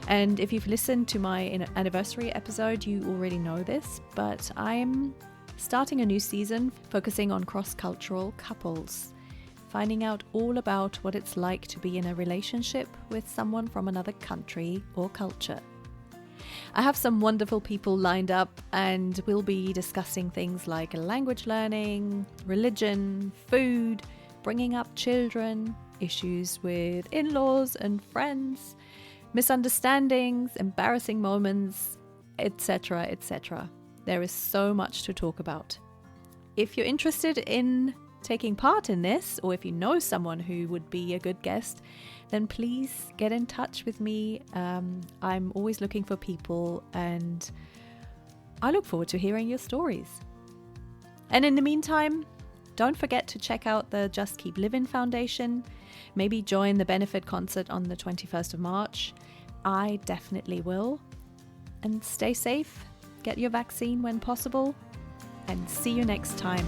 And if you've listened to my anniversary episode, you already know this, but I'm starting a new season focusing on cross-cultural couples, finding out all about what it's like to be in a relationship with someone from another country or culture. I have some wonderful people lined up, and we'll be discussing things like language learning, religion, food, bringing up children, issues with in-laws and friends, misunderstandings, embarrassing moments, etc., etc. There is so much to talk about. If you're interested in taking part in this, or if you know someone who would be a good guest, then please get in touch with me. I'm always looking for people, and I look forward to hearing your stories. And in the meantime, don't forget to check out the Just Keep Living Foundation. Maybe join the benefit concert on the 21st of March. I definitely will. And stay safe, get your vaccine when possible, and see you next time.